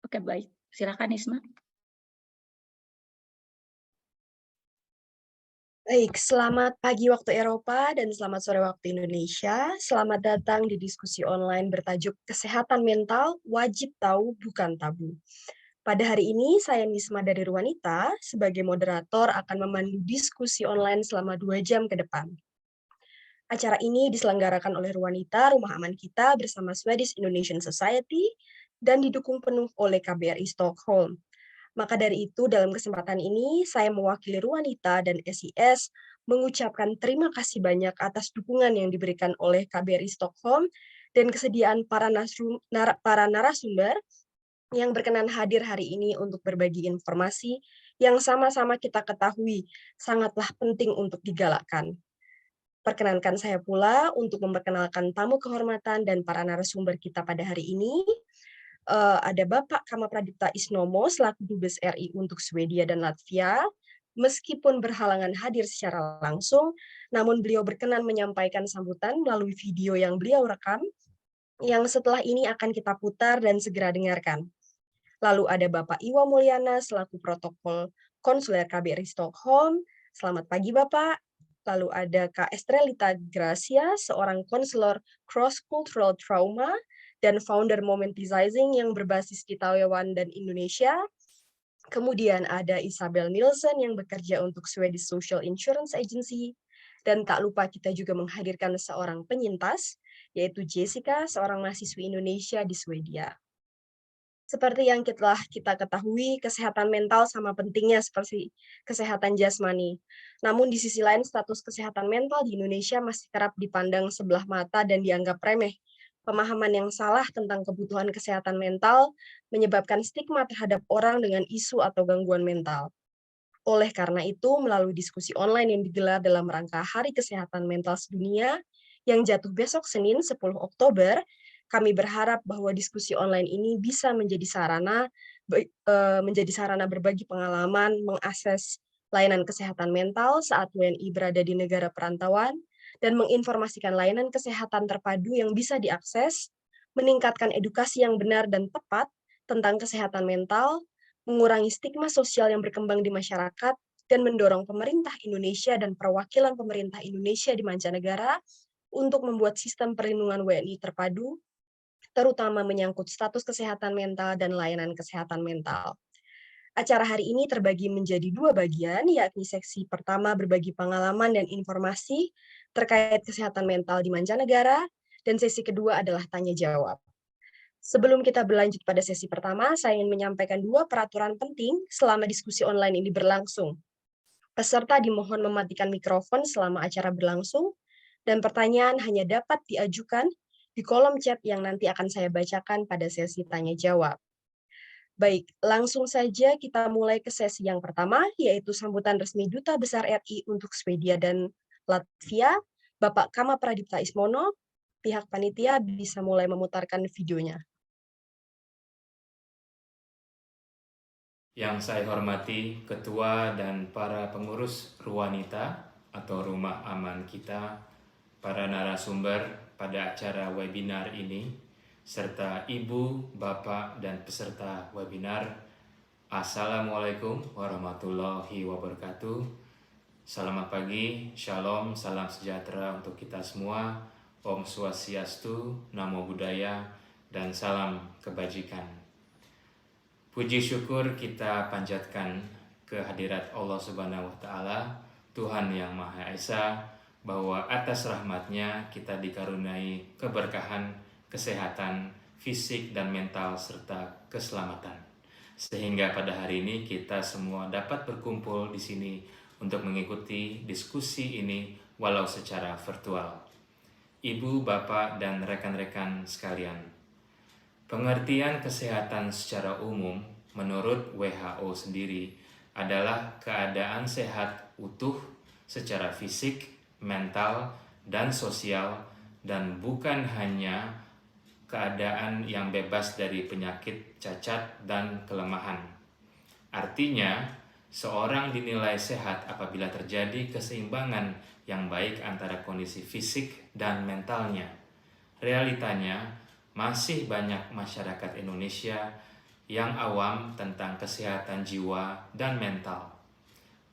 Oke, baik. Silakan Isma. Baik, selamat pagi waktu Eropa dan selamat sore waktu Indonesia. Selamat datang di diskusi online bertajuk Kesehatan Mental Wajib Tahu Bukan Tabu. Pada hari ini, saya Nisma dari Ruanita sebagai moderator akan memandu diskusi online selama 2 jam ke depan. Acara ini diselenggarakan oleh Ruanita, Rumah Aman Kita bersama Swedish Indonesian Society dan didukung penuh oleh KBRI Stockholm. Maka dari itu, dalam kesempatan ini, saya mewakili Ruanita dan SIS mengucapkan terima kasih banyak atas dukungan yang diberikan oleh KBRI Stockholm dan kesediaan para narasumber yang berkenan hadir hari ini untuk berbagi informasi yang sama-sama kita ketahui sangatlah penting untuk digalakkan. Perkenankan saya pula untuk memperkenalkan tamu kehormatan dan para narasumber kita pada hari ini. Ada Bapak Kama Pradipta Isnomo selaku Dubes RI untuk Swedia dan Latvia. Meskipun berhalangan hadir secara langsung, namun beliau berkenan menyampaikan sambutan melalui video yang beliau rekam, yang setelah ini akan kita putar dan segera dengarkan. Lalu ada Bapak Iwa Mulyana selaku protokol konsuler KBRI Stockholm. Selamat pagi Bapak. Lalu ada Kak Estrelita Gracia, seorang konselor Cross Cultural Trauma dan founder Momentizing yang berbasis di Taiwan dan Indonesia. Kemudian ada Isabel Nielsen yang bekerja untuk Swedish Social Insurance Agency. Dan tak lupa kita juga menghadirkan seorang penyintas, yaitu Jessica, seorang mahasiswi Indonesia di Swedia. Seperti yang kita ketahui, kesehatan mental sama pentingnya seperti kesehatan jasmani. Namun di sisi lain, status kesehatan mental di Indonesia masih kerap dipandang sebelah mata dan dianggap remeh. Pemahaman yang salah tentang kebutuhan kesehatan mental menyebabkan stigma terhadap orang dengan isu atau gangguan mental. Oleh karena itu, melalui diskusi online yang digelar dalam rangka Hari Kesehatan Mental Sedunia yang jatuh besok Senin 10 Oktober, kami berharap bahwa diskusi online ini bisa menjadi sarana berbagi pengalaman, mengakses layanan kesehatan mental saat WNI berada di negara perantauan, dan menginformasikan layanan kesehatan terpadu yang bisa diakses, meningkatkan edukasi yang benar dan tepat tentang kesehatan mental, mengurangi stigma sosial yang berkembang di masyarakat, dan mendorong pemerintah Indonesia dan perwakilan pemerintah Indonesia di mancanegara untuk membuat sistem perlindungan WNI terpadu, terutama menyangkut status kesehatan mental dan layanan kesehatan mental. Acara hari ini terbagi menjadi 2 bagian, yakni seksi pertama berbagi pengalaman dan informasi terkait kesehatan mental di mancanegara, dan sesi kedua adalah tanya jawab. Sebelum kita berlanjut pada sesi pertama, saya ingin menyampaikan 2 peraturan penting selama diskusi online ini berlangsung. Peserta dimohon mematikan mikrofon selama acara berlangsung, dan pertanyaan hanya dapat diajukan di kolom chat yang nanti akan saya bacakan pada sesi tanya-jawab. Baik, langsung saja kita mulai ke sesi yang pertama, yaitu sambutan resmi Duta Besar RI untuk Swedia dan Latvia, Bapak Kama Pradipta Ismono. Pihak panitia bisa mulai memutarkan videonya. Yang saya hormati Ketua dan para pengurus Ruanita atau Rumah Aman Kita, para narasumber pada acara webinar ini, serta Ibu, Bapak, dan peserta webinar. Assalamualaikum warahmatullahi wabarakatuh. Selamat pagi, shalom, salam sejahtera untuk kita semua. Om Swastiastu, Namo Buddhaya, dan salam kebajikan. Puji syukur kita panjatkan kehadirat Allah Subhanahu wa Ta'ala, Tuhan yang Maha Esa, bahwa atas rahmatnya kita dikaruniai keberkahan, kesehatan, fisik dan mental, serta keselamatan. Sehingga pada hari ini kita semua dapat berkumpul di sini untuk mengikuti diskusi ini walau secara virtual. Ibu, Bapak, dan rekan-rekan sekalian, pengertian kesehatan secara umum menurut WHO sendiri adalah keadaan sehat utuh secara fisik, mental, dan sosial, dan bukan hanya keadaan yang bebas dari penyakit, cacat, dan kelemahan. Artinya, seorang dinilai sehat apabila terjadi keseimbangan yang baik antara kondisi fisik dan mentalnya. Realitanya, masih banyak masyarakat Indonesia yang awam tentang kesehatan jiwa dan mental.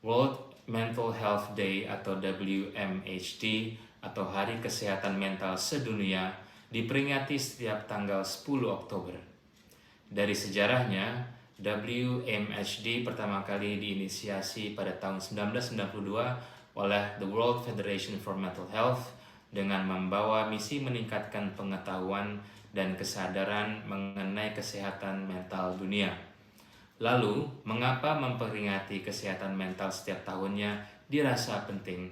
World Mental Health Day atau WMHD atau Hari Kesehatan Mental Sedunia diperingati setiap tanggal 10 Oktober. Dari sejarahnya, WMHD pertama kali diinisiasi pada tahun 1992 oleh The World Federation for Mental Health dengan membawa misi meningkatkan pengetahuan dan kesadaran mengenai kesehatan mental dunia. Lalu, mengapa memperingati kesehatan mental setiap tahunnya dirasa penting?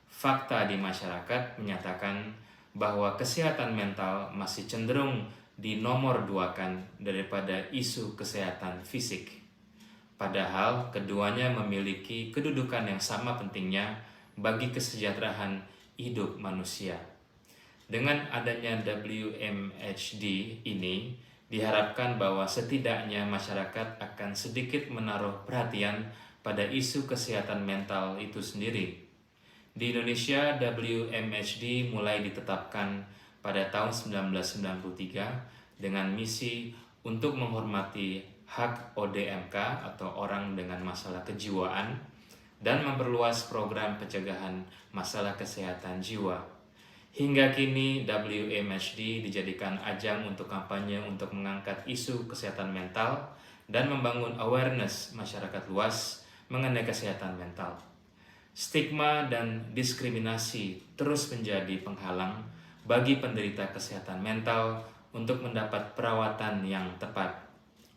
Fakta di masyarakat menyatakan bahwa kesehatan mental masih cenderung dinomorduakan daripada isu kesehatan fisik. Padahal keduanya memiliki kedudukan yang sama pentingnya bagi kesejahteraan hidup manusia. Dengan adanya WMHD ini, diharapkan bahwa setidaknya masyarakat akan sedikit menaruh perhatian pada isu kesehatan mental itu sendiri. Di Indonesia, WMHD mulai ditetapkan pada tahun 1993 dengan misi untuk menghormati hak ODMK atau orang dengan masalah kejiwaan dan memperluas program pencegahan masalah kesehatan jiwa. Hingga kini WMHD dijadikan ajang untuk kampanye untuk mengangkat isu kesehatan mental dan membangun awareness masyarakat luas mengenai kesehatan mental. Stigma dan diskriminasi terus menjadi penghalang bagi penderita kesehatan mental untuk mendapat perawatan yang tepat.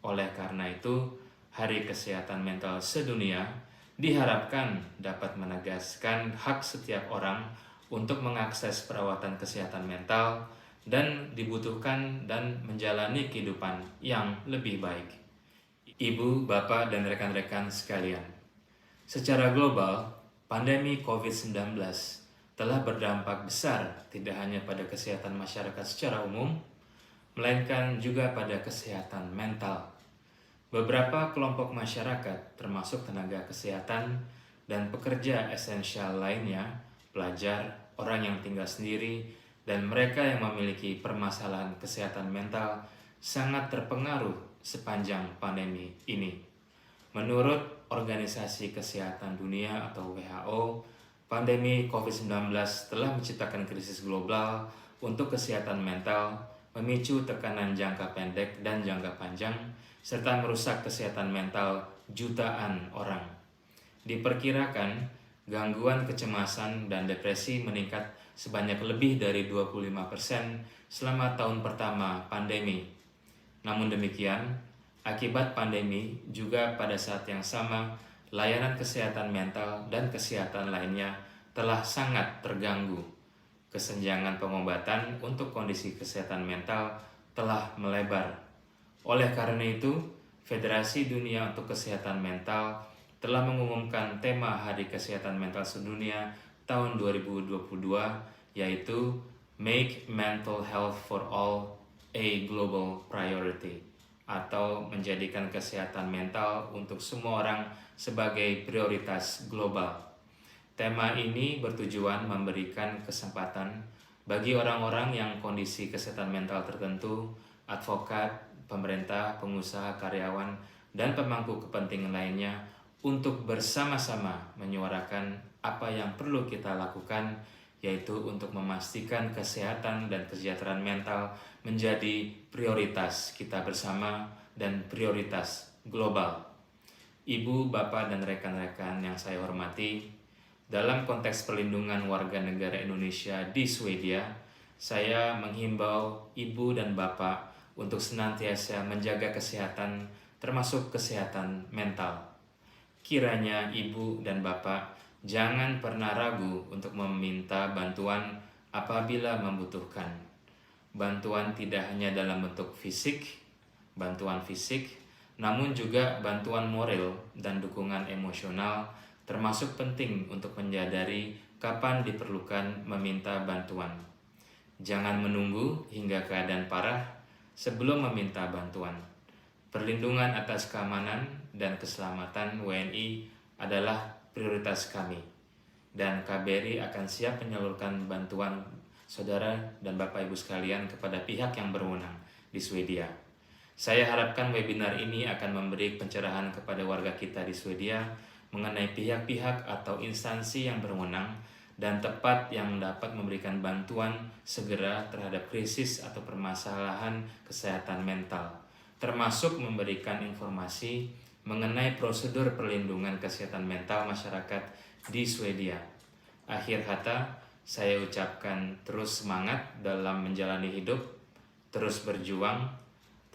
Oleh karena itu, Hari Kesehatan Mental Sedunia diharapkan dapat menegaskan hak setiap orang untuk mengakses perawatan kesehatan mental dan dibutuhkan dan menjalani kehidupan yang lebih baik. Ibu, Bapak, dan rekan-rekan sekalian, secara global, pandemi COVID-19 telah berdampak besar tidak hanya pada kesehatan masyarakat secara umum, melainkan juga pada kesehatan mental. Beberapa kelompok masyarakat, termasuk tenaga kesehatan dan pekerja esensial lainnya, pelajar, orang yang tinggal sendiri, dan mereka yang memiliki permasalahan kesehatan mental sangat terpengaruh sepanjang pandemi ini. Menurut Organisasi Kesehatan Dunia atau WHO, pandemi COVID-19 telah menciptakan krisis global untuk kesehatan mental, memicu tekanan jangka pendek dan jangka panjang, serta merusak kesehatan mental jutaan orang. Diperkirakan, gangguan kecemasan dan depresi meningkat sebanyak lebih dari 25% selama tahun pertama pandemi. Namun demikian, akibat pandemi juga pada saat yang sama, layanan kesehatan mental dan kesehatan lainnya telah sangat terganggu. Kesenjangan pengobatan untuk kondisi kesehatan mental telah melebar. Oleh karena itu, Federasi Dunia untuk Kesehatan Mental telah mengumumkan tema Hari Kesehatan Mental Sedunia tahun 2022, yaitu Make Mental Health for All a Global Priority, atau menjadikan kesehatan mental untuk semua orang sebagai prioritas global. Tema ini bertujuan memberikan kesempatan bagi orang-orang yang kondisi kesehatan mental tertentu, advokat, pemerintah, pengusaha, karyawan, dan pemangku kepentingan lainnya untuk bersama-sama menyuarakan apa yang perlu kita lakukan, yaitu untuk memastikan kesehatan dan kesejahteraan mental menjadi prioritas kita bersama dan prioritas global. Ibu, Bapak, dan rekan-rekan yang saya hormati, dalam konteks perlindungan warga negara Indonesia di Swedia, saya menghimbau Ibu dan Bapak untuk senantiasa menjaga kesehatan, termasuk kesehatan mental. Kiranya Ibu dan Bapak jangan pernah ragu untuk meminta bantuan apabila membutuhkan. Bantuan tidak hanya dalam bentuk bantuan fisik, namun juga bantuan moral dan dukungan emosional, termasuk penting untuk menyadari kapan diperlukan meminta bantuan. Jangan menunggu hingga keadaan parah sebelum meminta bantuan. Perlindungan atas keamanan dan keselamatan WNI adalah prioritas kami, dan KBRI akan siap menyalurkan bantuan saudara dan Bapak Ibu sekalian kepada pihak yang berwenang di Swedia. Saya harapkan webinar ini akan memberi pencerahan kepada warga kita di Swedia mengenai pihak-pihak atau instansi yang berwenang dan tepat yang dapat memberikan bantuan segera terhadap krisis atau permasalahan kesehatan mental, termasuk memberikan informasi mengenai prosedur perlindungan kesehatan mental masyarakat di Swedia. Akhir kata, saya ucapkan terus semangat dalam menjalani hidup, terus berjuang,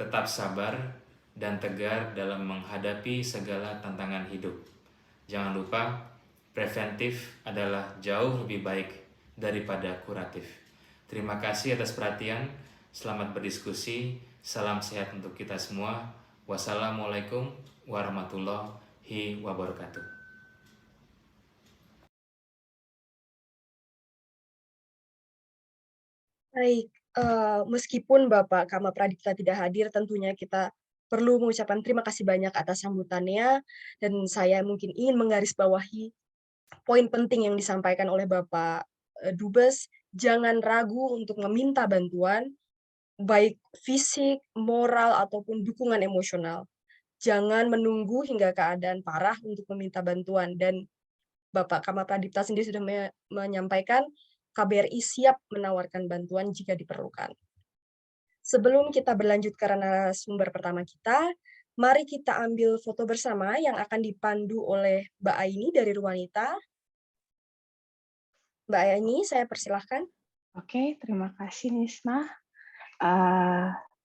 tetap sabar, dan tegar dalam menghadapi segala tantangan hidup. Jangan lupa, preventif adalah jauh lebih baik daripada kuratif. Terima kasih atas perhatian, selamat berdiskusi, salam sehat untuk kita semua. Wassalamualaikum warahmatullahi wabarakatuh. Baik, meskipun Bapak Kama Pradipta tidak hadir, tentunya kita perlu mengucapkan terima kasih banyak atas sambutannya, dan saya mungkin ingin menggarisbawahi poin penting yang disampaikan oleh Bapak Dubes, jangan ragu untuk meminta bantuan, baik fisik, moral, ataupun dukungan emosional. Jangan menunggu hingga keadaan parah untuk meminta bantuan, dan Bapak Kama Pradipta sendiri sudah menyampaikan KBRI siap menawarkan bantuan jika diperlukan. Sebelum kita berlanjut ke narasumber pertama kita, mari kita ambil foto bersama yang akan dipandu oleh Mbak Aini dari Ruanita. Mbak Aini, saya persilahkan. Oke, terima kasih Nisma.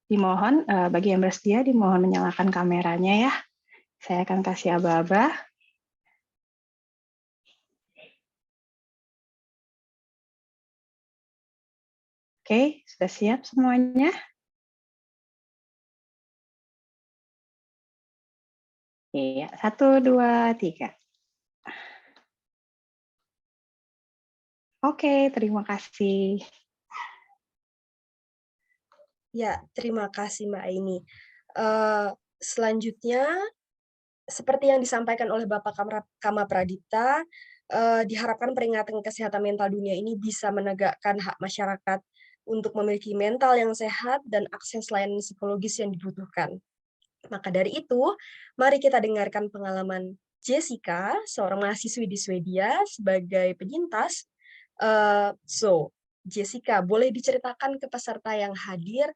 Dimohon bagi yang bersedia dimohon menyalakan kameranya ya. Saya akan kasih aba-aba. Oke, sudah siap semuanya? Iya, 1, 2, 3. Oke, terima kasih. Ya, terima kasih Mbak Aini. Selanjutnya, seperti yang disampaikan oleh Bapak Kama Pradipta, diharapkan peringatan kesehatan mental dunia ini bisa menegakkan hak masyarakat untuk memiliki mental yang sehat dan akses layanan psikologis yang dibutuhkan. Maka dari itu, mari kita dengarkan pengalaman Jessica, seorang mahasiswi di Swedia sebagai penyintas. Jessica, boleh diceritakan ke peserta yang hadir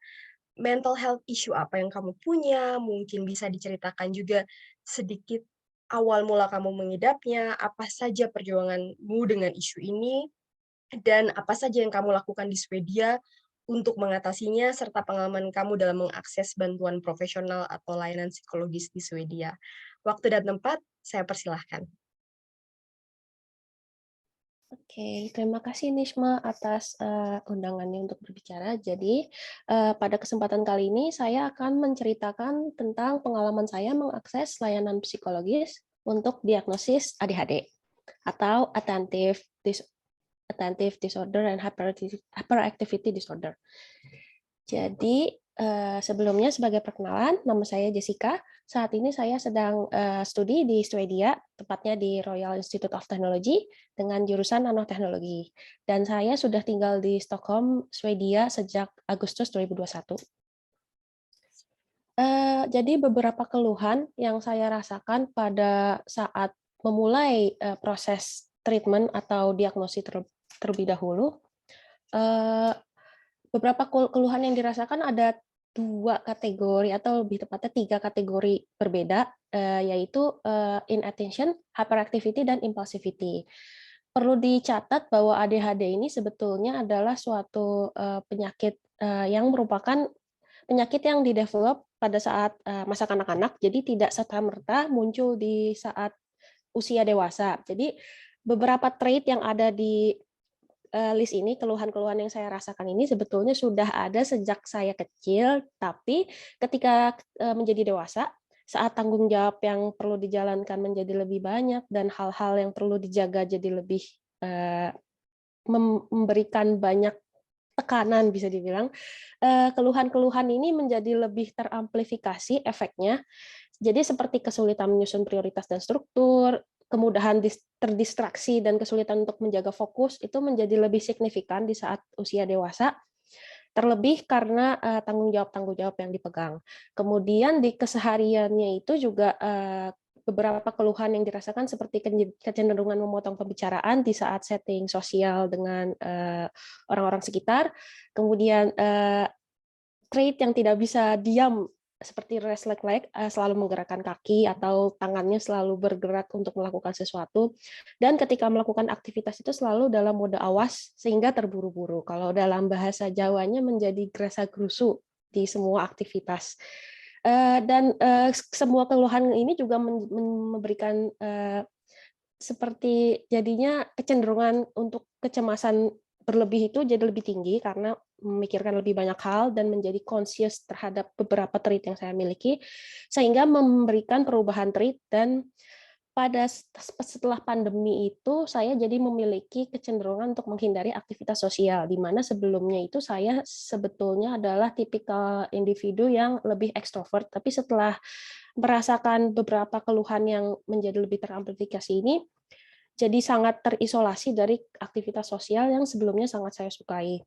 mental health issue apa yang kamu punya? Mungkin bisa diceritakan juga sedikit awal mula kamu mengidapnya, apa saja perjuanganmu dengan isu ini, dan apa saja yang kamu lakukan di Swedia untuk mengatasinya, serta pengalaman kamu dalam mengakses bantuan profesional atau layanan psikologis di Swedia. Waktu dan tempat, saya persilahkan. Oke, terima kasih Nishma atas undangannya untuk berbicara. Jadi, pada kesempatan kali ini saya akan menceritakan tentang pengalaman saya mengakses layanan psikologis untuk diagnosis ADHD atau Attentive Disorder and Hyperactivity Disorder. Jadi, sebelumnya sebagai perkenalan, nama saya Jessica. Saat ini saya sedang studi di Swedia, tepatnya di Royal Institute of Technology, dengan jurusan nanoteknologi. Dan saya sudah tinggal di Stockholm, Swedia sejak Agustus 2021. Jadi beberapa keluhan yang saya rasakan pada saat memulai proses treatment atau diagnosis terlebih dahulu, beberapa keluhan yang dirasakan ada 2 kategori atau lebih tepatnya 3 kategori berbeda, yaitu inattention, hyperactivity, dan impulsivity. Perlu dicatat bahwa ADHD ini sebetulnya adalah suatu penyakit yang merupakan penyakit yang didevelop pada saat masa kanak-kanak, jadi tidak serta-merta muncul di saat usia dewasa. Jadi beberapa trait yang ada di list ini, keluhan-keluhan yang saya rasakan ini sebetulnya sudah ada sejak saya kecil, tapi ketika menjadi dewasa, saat tanggung jawab yang perlu dijalankan menjadi lebih banyak dan hal-hal yang perlu dijaga jadi lebih memberikan banyak tekanan, bisa dibilang, keluhan-keluhan ini menjadi lebih teramplifikasi efeknya. Jadi seperti kesulitan menyusun prioritas dan struktur, kemudahan terdistraksi dan kesulitan untuk menjaga fokus itu menjadi lebih signifikan di saat usia dewasa. Terlebih karena tanggung jawab yang dipegang. Kemudian di kesehariannya itu juga beberapa keluhan yang dirasakan seperti kecenderungan memotong pembicaraan di saat setting sosial dengan orang-orang sekitar, kemudian trait yang tidak bisa diam seperti restless leg, selalu menggerakkan kaki atau tangannya selalu bergerak untuk melakukan sesuatu, dan ketika melakukan aktivitas itu selalu dalam mode awas sehingga terburu-buru. Kalau dalam bahasa Jawanya menjadi gerasa-gerusu di semua aktivitas. Dan semua keluhan ini juga memberikan seperti jadinya kecenderungan untuk kecemasan berlebih itu jadi lebih tinggi karena memikirkan lebih banyak hal dan menjadi conscious terhadap beberapa trait yang saya miliki, sehingga memberikan perubahan trait. Dan setelah pandemi itu saya jadi memiliki kecenderungan untuk menghindari aktivitas sosial, di mana sebelumnya itu saya sebetulnya adalah tipikal individu yang lebih ekstrovert, tapi setelah merasakan beberapa keluhan yang menjadi lebih teramplifikasi ini, jadi sangat terisolasi dari aktivitas sosial yang sebelumnya sangat saya sukai.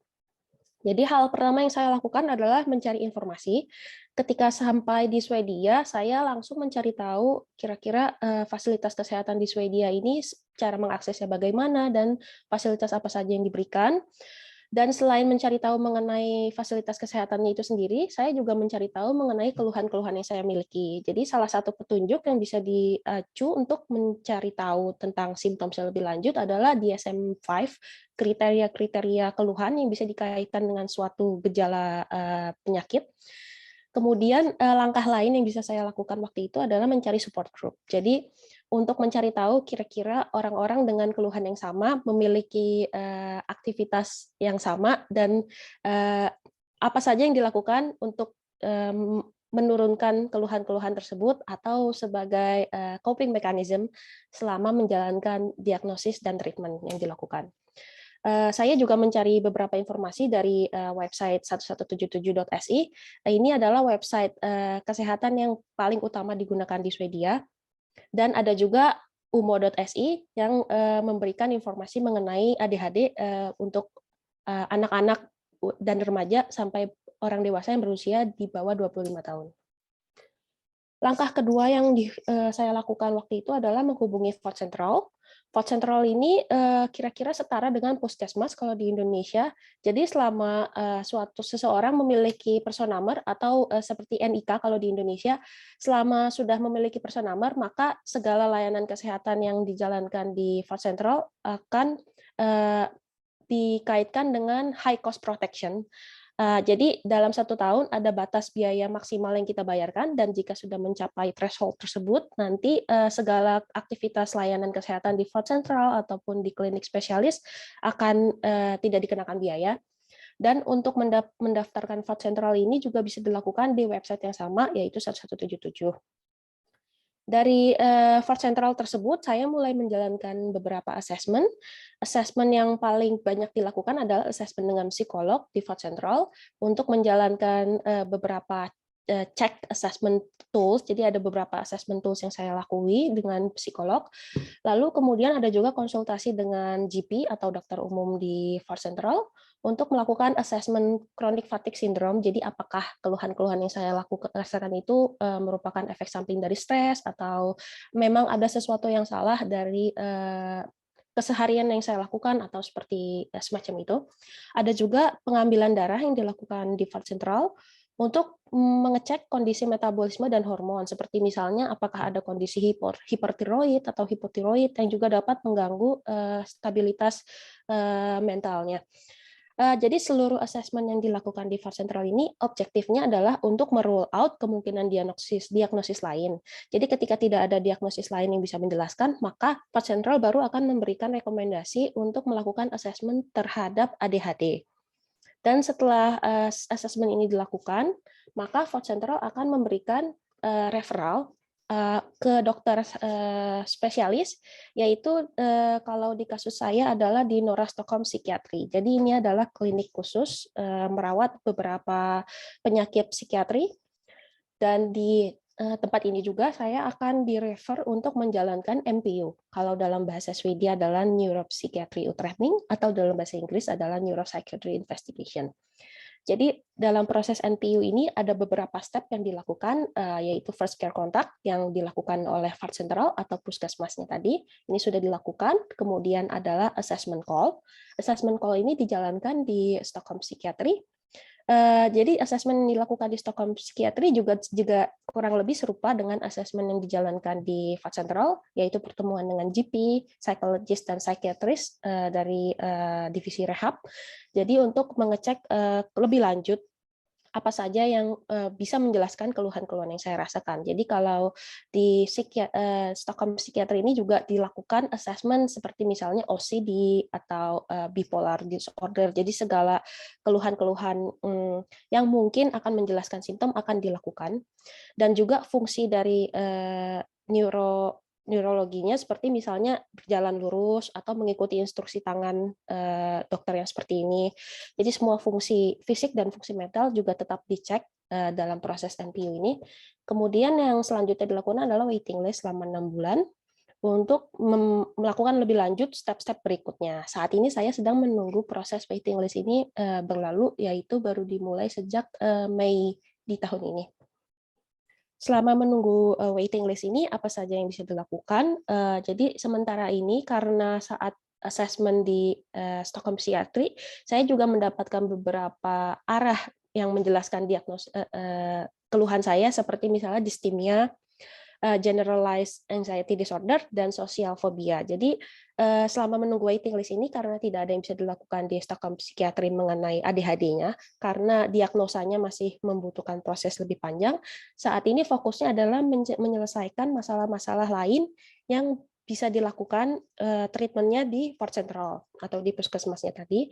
Jadi hal pertama yang saya lakukan adalah mencari informasi. Ketika sampai di Swedia, saya langsung mencari tahu kira-kira fasilitas kesehatan di Swedia ini cara mengaksesnya bagaimana dan fasilitas apa saja yang diberikan. Dan selain mencari tahu mengenai fasilitas kesehatannya itu sendiri, saya juga mencari tahu mengenai keluhan-keluhan yang saya miliki. Jadi salah satu petunjuk yang bisa diacu untuk mencari tahu tentang simptom lebih lanjut adalah DSM-5, kriteria-kriteria keluhan yang bisa dikaitkan dengan suatu gejala penyakit. Kemudian langkah lain yang bisa saya lakukan waktu itu adalah mencari support group. Jadi untuk mencari tahu kira-kira orang-orang dengan keluhan yang sama memiliki aktivitas yang sama dan apa saja yang dilakukan untuk menurunkan keluhan-keluhan tersebut atau sebagai coping mechanism selama menjalankan diagnosis dan treatment yang dilakukan. Saya juga mencari beberapa informasi dari website 1177.si. Ini adalah website kesehatan yang paling utama digunakan di Swedia. Dan ada juga umo.si yang memberikan informasi mengenai ADHD untuk anak-anak dan remaja sampai orang dewasa yang berusia di bawah 25 tahun. Langkah kedua yang saya lakukan waktu itu adalah menghubungi Fort Central. Fort Central ini kira-kira setara dengan puskesmas kalau di Indonesia. Jadi selama seseorang memiliki person number atau seperti NIK kalau di Indonesia, selama sudah memiliki person number, maka segala layanan kesehatan yang dijalankan di Fort Central akan dikaitkan dengan high cost protection. Jadi dalam 1 tahun ada batas biaya maksimal yang kita bayarkan, dan jika sudah mencapai threshold tersebut, nanti segala aktivitas layanan kesehatan di Fort Central ataupun di klinik spesialis akan tidak dikenakan biaya. Dan untuk mendaftarkan Fort Central ini juga bisa dilakukan di website yang sama, yaitu 1177. Dari Fort Central tersebut, saya mulai menjalankan beberapa assessment. Assessment yang paling banyak dilakukan adalah assessment dengan psikolog di Fort Central untuk menjalankan beberapa check assessment tools. Jadi ada beberapa assessment tools yang saya lakui dengan psikolog. Lalu kemudian ada juga konsultasi dengan GP atau dokter umum di Fort Central untuk melakukan assessment chronic fatigue syndrome. Jadi apakah keluhan-keluhan yang saya rasakan itu merupakan efek samping dari stres atau memang ada sesuatu yang salah dari keseharian yang saya lakukan atau seperti semacam itu. Ada juga pengambilan darah yang dilakukan di Fort Central untuk mengecek kondisi metabolisme dan hormon, seperti misalnya apakah ada kondisi hipertiroid atau hipotiroid yang juga dapat mengganggu stabilitas mentalnya. Jadi seluruh asesmen yang dilakukan di Fort Central ini objektifnya adalah untuk merule out kemungkinan diagnosis lain. Jadi ketika tidak ada diagnosis lain yang bisa menjelaskan, maka Fort Central baru akan memberikan rekomendasi untuk melakukan asesmen terhadap ADHD. Dan setelah asesmen ini dilakukan, maka Fort Central akan memberikan referral ke dokter spesialis, yaitu kalau di kasus saya adalah di Norra Stockholm Psychiatry. Jadi ini adalah klinik khusus merawat beberapa penyakit psikiatri, dan di tempat ini juga saya akan direfer untuk menjalankan MPU. Kalau dalam bahasa Swedia adalah Neuropsychiatry Utredning, atau dalam bahasa Inggris adalah Neuropsychiatry Investigation. Jadi dalam proses NPU ini ada beberapa step yang dilakukan, yaitu first care contact yang dilakukan oleh VAR Sentral atau puskesmasnya tadi, ini sudah dilakukan. Kemudian adalah assessment call. Assessment call ini dijalankan di Stockholm Psychiatry. Jadi asesmen yang dilakukan di Stockholm Psychiatry juga kurang lebih serupa dengan asesmen yang dijalankan di VAR Sentral, yaitu pertemuan dengan GP, psychologist, dan psychiatrist dari divisi rehab. Jadi untuk mengecek lebih lanjut apa saja yang bisa menjelaskan keluhan-keluhan yang saya rasakan. Jadi kalau di Stockholm Psychiatry ini juga dilakukan assessment seperti misalnya OCD atau bipolar disorder. Jadi segala keluhan-keluhan yang mungkin akan menjelaskan simptom akan dilakukan. Dan juga fungsi dari neurologinya seperti misalnya berjalan lurus atau mengikuti instruksi tangan dokter yang seperti ini. Jadi semua fungsi fisik dan fungsi mental juga tetap dicek dalam proses NPU ini. Kemudian yang selanjutnya dilakukan adalah waiting list selama 6 bulan untuk melakukan lebih lanjut step-step berikutnya. Saat ini saya sedang menunggu proses waiting list ini berlalu, yaitu baru dimulai sejak Mei di tahun ini. Selama menunggu waiting list ini, apa saja yang bisa dilakukan? Jadi sementara ini karena saat assessment di Stockholm Psychiatry, saya juga mendapatkan beberapa arah yang menjelaskan keluhan saya, seperti misalnya dysthymia, generalized anxiety disorder, dan social phobia. Jadi selama menunggu waiting list ini, karena tidak ada yang bisa dilakukan di Stockholm Psychiatry mengenai ADHD-nya, karena diagnosanya masih membutuhkan proses lebih panjang, saat ini fokusnya adalah menyelesaikan masalah-masalah lain yang bisa dilakukan treatmentnya di VAR Sentral atau di puskesmasnya tadi.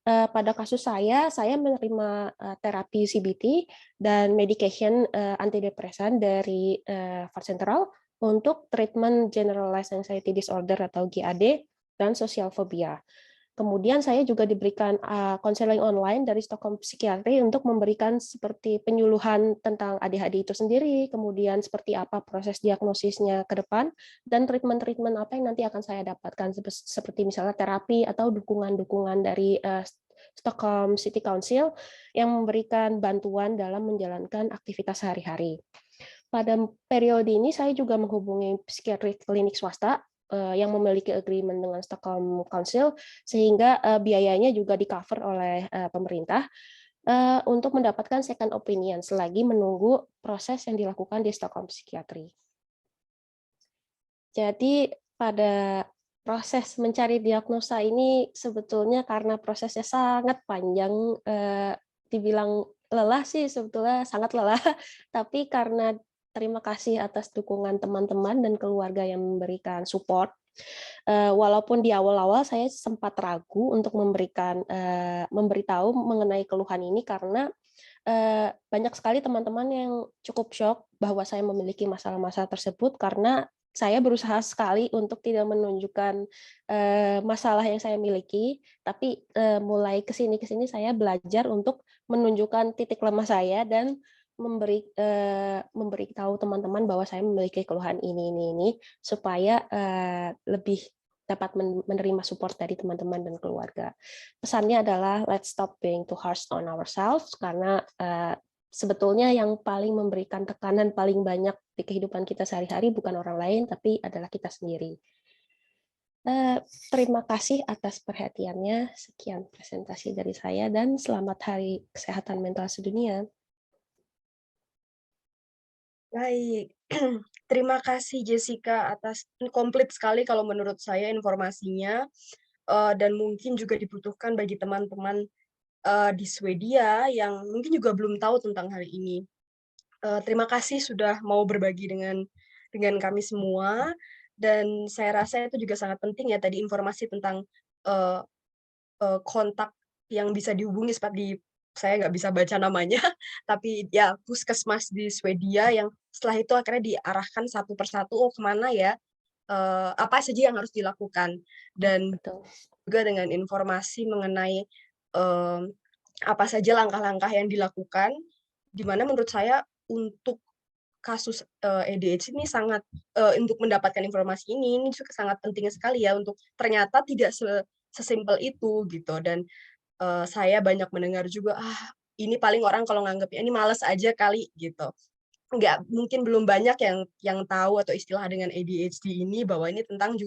Pada kasus saya menerima terapi CBT dan medication antidepresan dari VAR Sentral untuk treatment generalized anxiety disorder atau GAD dan social phobia. Kemudian saya juga diberikan konseling online dari Stockholm Psychiatry untuk memberikan seperti penyuluhan tentang ADHD itu sendiri, kemudian seperti apa proses diagnosisnya ke depan, dan treatment-treatment apa yang nanti akan saya dapatkan, seperti misalnya terapi atau dukungan-dukungan dari Stockholm City Council yang memberikan bantuan dalam menjalankan aktivitas sehari-hari. Pada periode ini saya juga menghubungi psikiatri klinik swasta yang memiliki agreement dengan Stockholm Council, sehingga biayanya juga di-cover oleh pemerintah untuk mendapatkan second opinion selagi menunggu proses yang dilakukan di Stockholm Psychiatry. Jadi pada proses mencari diagnosa ini sebetulnya karena prosesnya sangat panjang, dibilang lelah sih sebetulnya sangat lelah, tapi karena terima kasih atas dukungan teman-teman dan keluarga yang memberikan support. Walaupun di awal-awal saya sempat ragu untuk memberitahu mengenai keluhan ini karena banyak sekali teman-teman yang cukup shock bahwa saya memiliki masalah-masalah tersebut karena saya berusaha sekali untuk tidak menunjukkan masalah yang saya miliki, tapi mulai kesini saya belajar untuk menunjukkan titik lemah saya dan memberitahu teman-teman bahwa saya memiliki keluhan ini supaya lebih dapat menerima support dari teman-teman dan keluarga. Pesannya adalah let's stop being too harsh on ourselves, karena sebetulnya yang paling memberikan tekanan paling banyak di kehidupan kita sehari-hari bukan orang lain, tapi adalah kita sendiri. Terima kasih atas perhatiannya. Sekian presentasi dari saya dan selamat Hari Kesehatan Mental Sedunia. Baik, terima kasih Jessica atas komplit sekali kalau menurut saya informasinya, dan mungkin juga dibutuhkan bagi teman-teman di Swedia yang mungkin juga belum tahu tentang hal ini. Terima kasih sudah mau berbagi dengan kami semua, dan saya rasa itu juga sangat penting ya tadi informasi tentang kontak yang bisa dihubungi saya nggak bisa baca namanya, tapi ya puskesmas di Swedia yang setelah itu akhirnya diarahkan satu persatu, oh kemana ya, apa saja yang harus dilakukan. Dan Betul. juga dengan informasi mengenai apa saja langkah-langkah yang dilakukan, di mana menurut saya untuk kasus ADHD ini sangat untuk mendapatkan informasi ini juga sangat penting sekali ya, untuk ternyata tidak sesimpel itu gitu. Dan saya banyak mendengar juga, ini paling orang kalau nganggapnya ini males aja kali gitu. Mungkin belum banyak yang tahu atau istilah dengan ADHD ini, bahwa ini tentang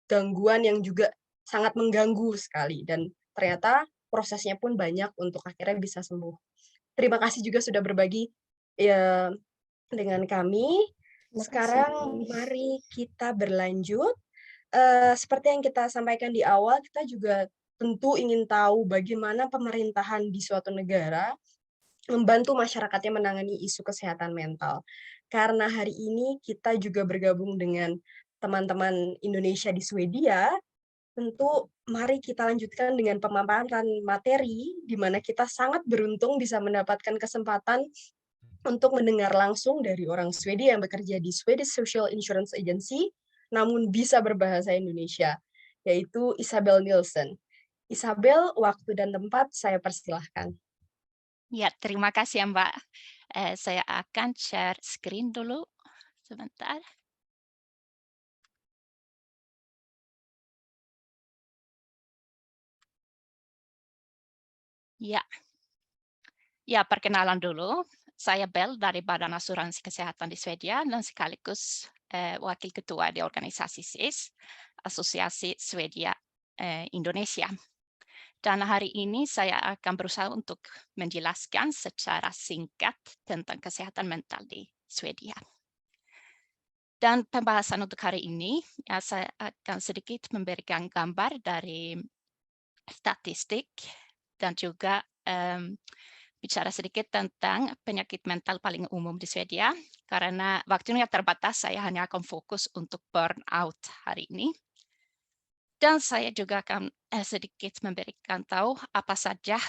gangguan yang juga sangat mengganggu sekali, dan ternyata prosesnya pun banyak untuk akhirnya bisa sembuh. Terima kasih juga sudah berbagi ya dengan kami. Terima kasih. Sekarang mari kita berlanjut. Seperti yang kita sampaikan di awal, kita juga tentu ingin tahu bagaimana pemerintahan di suatu negara membantu masyarakatnya menangani isu kesehatan mental. Karena hari ini kita juga bergabung dengan teman-teman Indonesia di Swedia, tentu mari kita lanjutkan dengan pemaparan materi, di mana kita sangat beruntung bisa mendapatkan kesempatan untuk mendengar langsung dari orang Swedia yang bekerja di Swedish Social Insurance Agency, namun bisa berbahasa Indonesia, yaitu Isabel Nielsen. Isabel, waktu dan tempat saya persilahkan. Ya, terima kasih ya Mbak. Saya akan share screen dulu, sebentar. Ya, perkenalan dulu. Saya Bel dari Badan Asuransi Kesehatan di Swedia dan sekaligus Wakil Ketua di organisasi SIS, Asosiasi Swedia Indonesia. Dan hari ini saya akan berusaha untuk menjelaskan secara singkat tentang kesehatan mental di Swedia. Dan pembahasan untuk hari ini, ya, saya akan sedikit memberikan gambar dari statistik dan juga bicara sedikit tentang penyakit mental paling umum di Swedia. Karena waktunya terbatas, saya hanya akan fokus untuk burnout hari ini. Dan saya juga akan sedikit memberikan tahu apa saja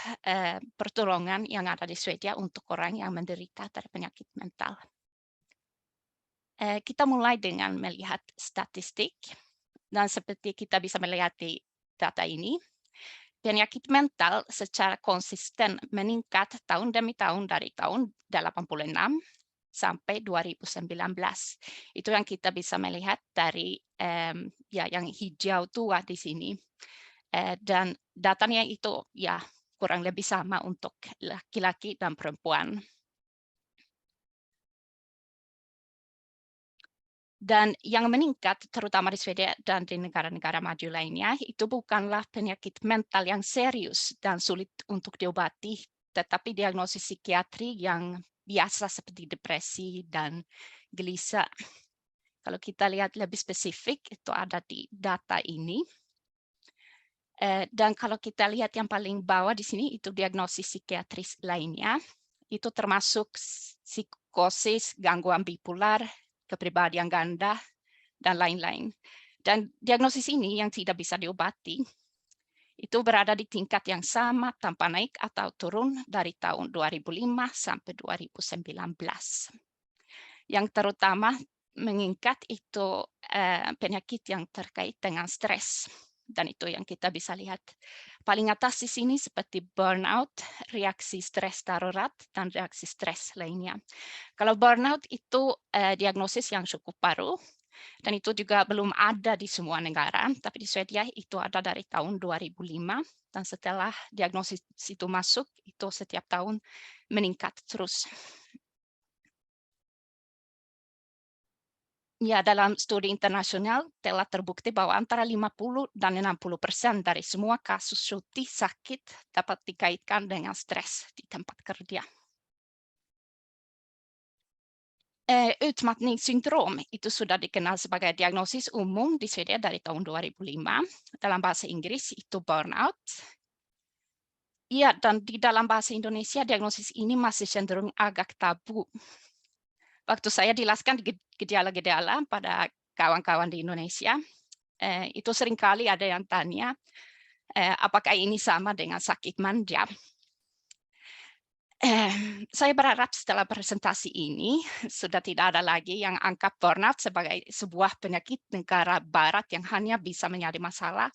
pertolongan yang ada di Swedia untuk orang yang menderita dari penyakit mental. Kita mulai dengan melihat statistik, dan seperti kita bisa melihat di data ini, penyakit mental secara konsisten meningkat tahun demi tahun dari tahun 86 sampai 2019. Itu yang kita bisa melihat dari ya yang hijau tua di sini. Dan datanya itu ya kurang lebih sama untuk laki-laki dan perempuan. Dan yang meningkat, terutama di Swedia dan di negara-negara maju lainnya, itu bukanlah penyakit mental yang serius dan sulit untuk diobati, tetapi diagnosis psikiatri yang biasa seperti depresi dan gelisah. Kalau kita lihat lebih spesifik, itu ada di data ini. Dan kalau kita lihat yang paling bawah di sini, itu diagnosis psikiatris lainnya. Itu termasuk psikosis, gangguan bipolar, kepribadian ganda, dan lain-lain. Dan diagnosis ini yang tidak bisa diobati, itu berada di tingkat yang sama tanpa naik atau turun dari tahun 2005 sampai 2019. Yang terutama meningkat itu penyakit yang terkait dengan stres. Dan itu yang kita bisa lihat. Paling atas di sini seperti burnout, reaksi stres darurat, dan reaksi stres lainnya. Kalau burnout itu diagnosis yang cukup baru, dan itu juga belum ada di semua negara, tapi di Swedia itu ada dari tahun 2005, dan setelah diagnosis itu masuk, itu setiap tahun meningkat terus. Ya, dalam studi internasional telah terbukti bahwa antara 50 dan 60% dari semua kasus cuti sakit dapat dikaitkan dengan stres di tempat kerja. Utmattningssyndrom itu sudah dikenal sebagai diagnosis umum di Swedia dari tahun 2005. Dalam bahasa Inggris itu burnout. Ya, dan di dalam bahasa Indonesia diagnosis ini masih cenderung agak tabu. Waktu saya jelaskan gejala-gejala pada kawan-kawan di Indonesia, itu seringkali ada yang tanya, apakah ini sama dengan sakit manja? Saya berharap setelah presentasi ini sudah tidak ada lagi yang anggap burnout sebagai sebuah penyakit negara barat yang hanya bisa menjadi masalah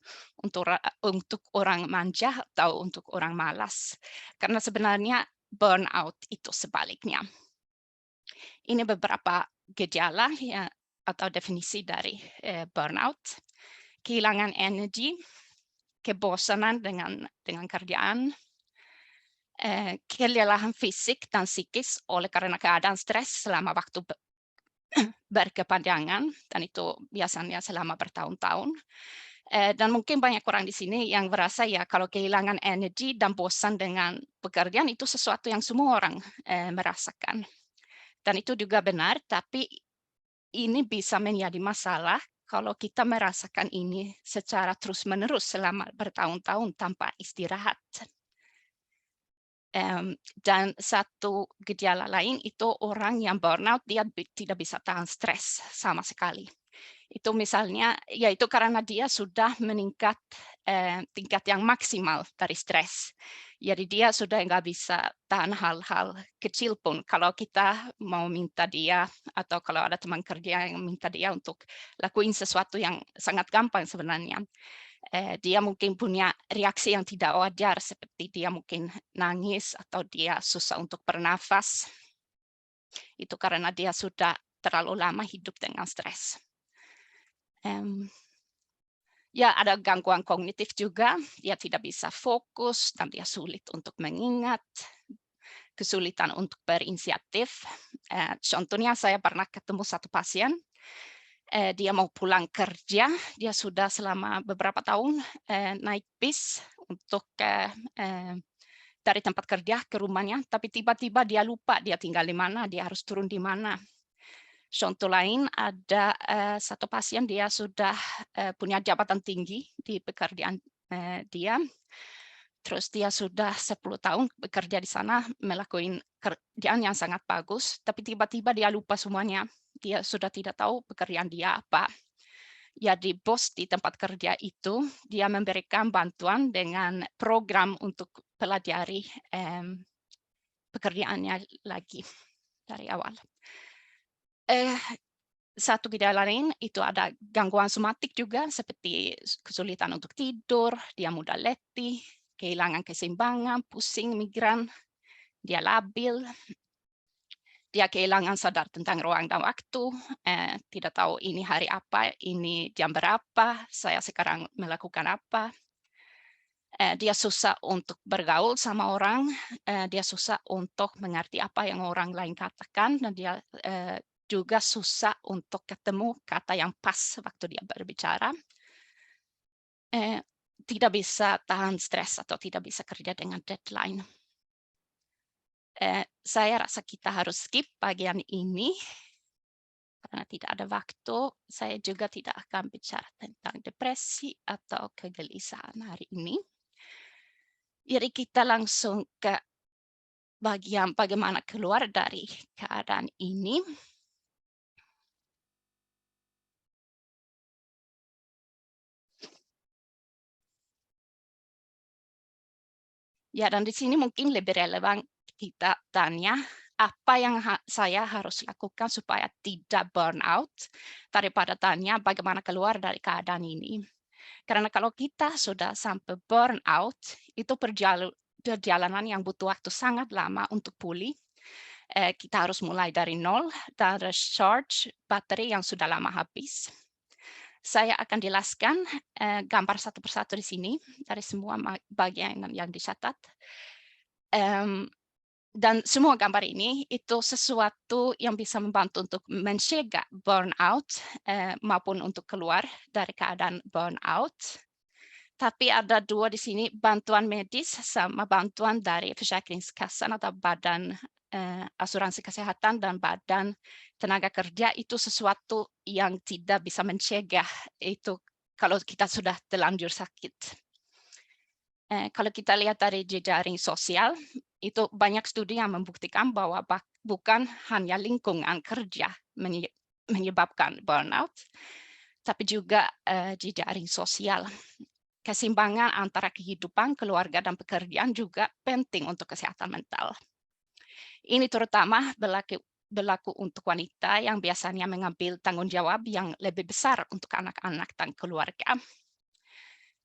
untuk orang manja atau untuk orang malas. Karena sebenarnya burnout itu sebaliknya. Ini beberapa gejala ya, atau definisi dari burnout. Kehilangan energi, kebosanan dengan kerjaan, kelelahan fisik dan psikis oleh karena keadaan stres selama waktu berkepanjangan, dan itu biasanya selama bertahun-tahun. Dan mungkin banyak orang di sini yang merasa ya kalau kehilangan energi dan bosan dengan pekerjaan itu sesuatu yang semua orang merasakan. Dan itu juga benar, tapi ini bisa menjadi masalah kalau kita merasakan ini secara terus-menerus selama bertahun-tahun tanpa istirahat. Dan satu gejala lain itu orang yang burnout, dia tidak bisa tahan stres sama sekali. Itu misalnya, yaitu karena dia sudah meningkat tingkat yang maksimal dari stres. Jadi dia sudah nggak bisa tahan hal-hal kecil pun. Kalau kita mau minta dia, atau kalau ada teman kerja yang minta dia untuk lakuin sesuatu yang sangat gampang sebenarnya, dia mungkin punya reaksi yang tidak wajar, seperti dia mungkin nangis atau dia susah untuk bernafas. Itu karena dia sudah terlalu lama hidup dengan stres. Ya, ada gangguan kognitif juga, dia tidak bisa fokus dan dia sulit untuk mengingat, kesulitan untuk berinisiatif. Contohnya saya pernah ketemu satu pasien, dia mau pulang kerja, dia sudah selama beberapa tahun naik bis untuk dari tempat kerja ke rumahnya, tapi tiba-tiba dia lupa dia tinggal di mana, dia harus turun di mana. Contoh lain, ada satu pasien, dia sudah punya jabatan tinggi di pekerjaan dia, terus dia sudah 10 tahun bekerja di sana, melakukan kerjaan yang sangat bagus, tapi tiba-tiba dia lupa semuanya. Dia sudah tidak tahu pekerjaan dia apa. Jadi bos di tempat kerja itu, dia memberikan bantuan dengan program untuk pelajari pekerjaannya lagi dari awal. Satu gejala lain itu ada gangguan somatik juga, seperti kesulitan untuk tidur, dia mudah letih, kehilangan keseimbangan, pusing, migran, dia labil, dia kehilangan sadar tentang ruang dan waktu, tidak tahu ini hari apa, ini jam berapa, saya sekarang melakukan apa. Dia susah untuk bergaul sama orang, dia susah untuk mengerti apa yang orang lain katakan, dan dia juga susah untuk ketemu kata yang pas waktu dia berbicara. Tidak bisa tahan stres atau tidak bisa kerja dengan deadline. Saya rasa kita harus skip bagian ini karena tidak ada waktu. Saya juga tidak akan bicara tentang depresi atau kegelisahan hari ini. Jadi kita langsung ke bagian bagaimana keluar dari keadaan ini. Ya, dan di sini mungkin lebih relevan kita tanya apa yang saya harus lakukan supaya tidak burnout, daripada tanya bagaimana keluar dari keadaan ini. Karena kalau kita sudah sampai burnout, itu perjalanan yang butuh waktu sangat lama untuk pulih. Kita harus mulai dari nol dan recharge bateri yang sudah lama habis. Saya akan jelaskan gambar satu persatu di sini dari semua bagian yang dicatat. Dan semua gambar ini itu sesuatu yang bisa membantu untuk mencegah burnout maupun untuk keluar dari keadaan burnout. Tapi ada dua di sini, bantuan medis sama bantuan dari Försäkringskassan atau Badan Asuransi Kesehatan dan Badan Tenaga Kerja, itu sesuatu yang tidak bisa mencegah itu kalau kita sudah terlanjur sakit. Kalau kita lihat dari jejaring sosial, itu banyak studi yang membuktikan bahwa bukan hanya lingkungan kerja menyebabkan burnout, tapi juga jejaring sosial. Keseimbangan antara kehidupan, keluarga, dan pekerjaan juga penting untuk kesehatan mental. Ini terutama berlaku untuk wanita yang biasanya mengambil tanggung jawab yang lebih besar untuk anak-anak dan keluarga.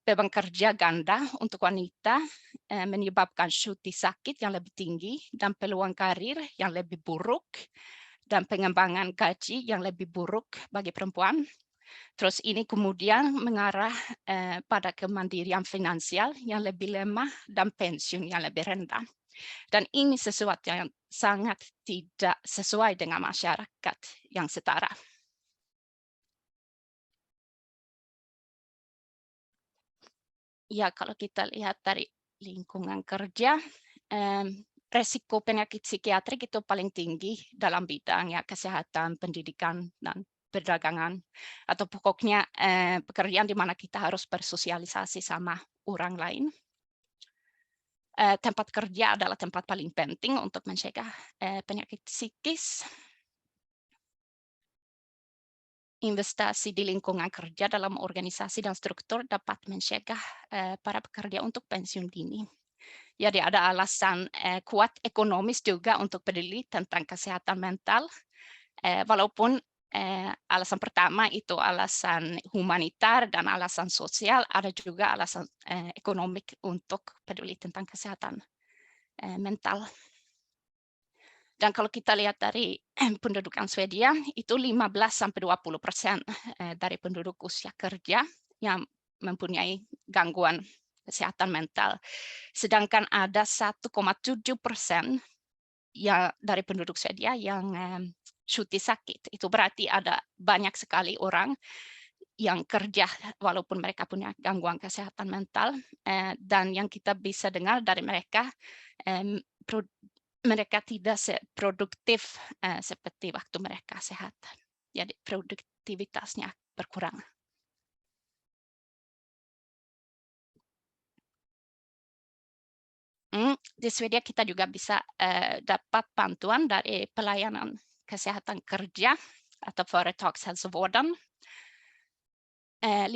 Beban kerja ganda untuk wanita menyebabkan cuti sakit yang lebih tinggi dan peluang karir yang lebih buruk dan pengembangan gaji yang lebih buruk bagi perempuan. Terus ini kemudian mengarah pada kemandirian finansial yang lebih lemah dan pensiun yang lebih rendah. Dan ini sesuatu yang sangat tidak sesuai dengan masyarakat yang setara. Ya, kalau kita lihat dari lingkungan kerja, resiko penyakit psikiatrik itu paling tinggi dalam bidang kesehatan, pendidikan, dan perdagangan. Atau pokoknya pekerjaan di mana kita harus bersosialisasi sama orang lain. Tempat kerja adalah tempat paling penting untuk mencegah penyakit psikis. Investasi di lingkungan kerja dalam organisasi dan struktur dapat mencegah para pekerja untuk pensiun dini. Jadi ada alasan kuat ekonomis juga untuk peduli tentang kesehatan mental, walaupun alasan pertama itu alasan humanitar dan alasan sosial, ada juga alasan ekonomik untuk peduli tentang kesehatan mental. Dan kalau kita lihat dari pendudukan Swedia, itu 15-20% dari penduduk usia kerja yang mempunyai gangguan kesehatan mental. Sedangkan ada 1,7% ya dari penduduk Swedia yang cuti sakit. Itu berarti ada banyak sekali orang yang kerja walaupun mereka punya gangguan kesehatan mental, dan yang kita bisa dengar dari mereka, mereka tidak produktif seperti waktu mereka sehat. Jadi produktivitasnya berkurang. Di Swedia kita juga bisa dapat bantuan dari pelayanan kesehatan kerja atau företagshälsovården. 59%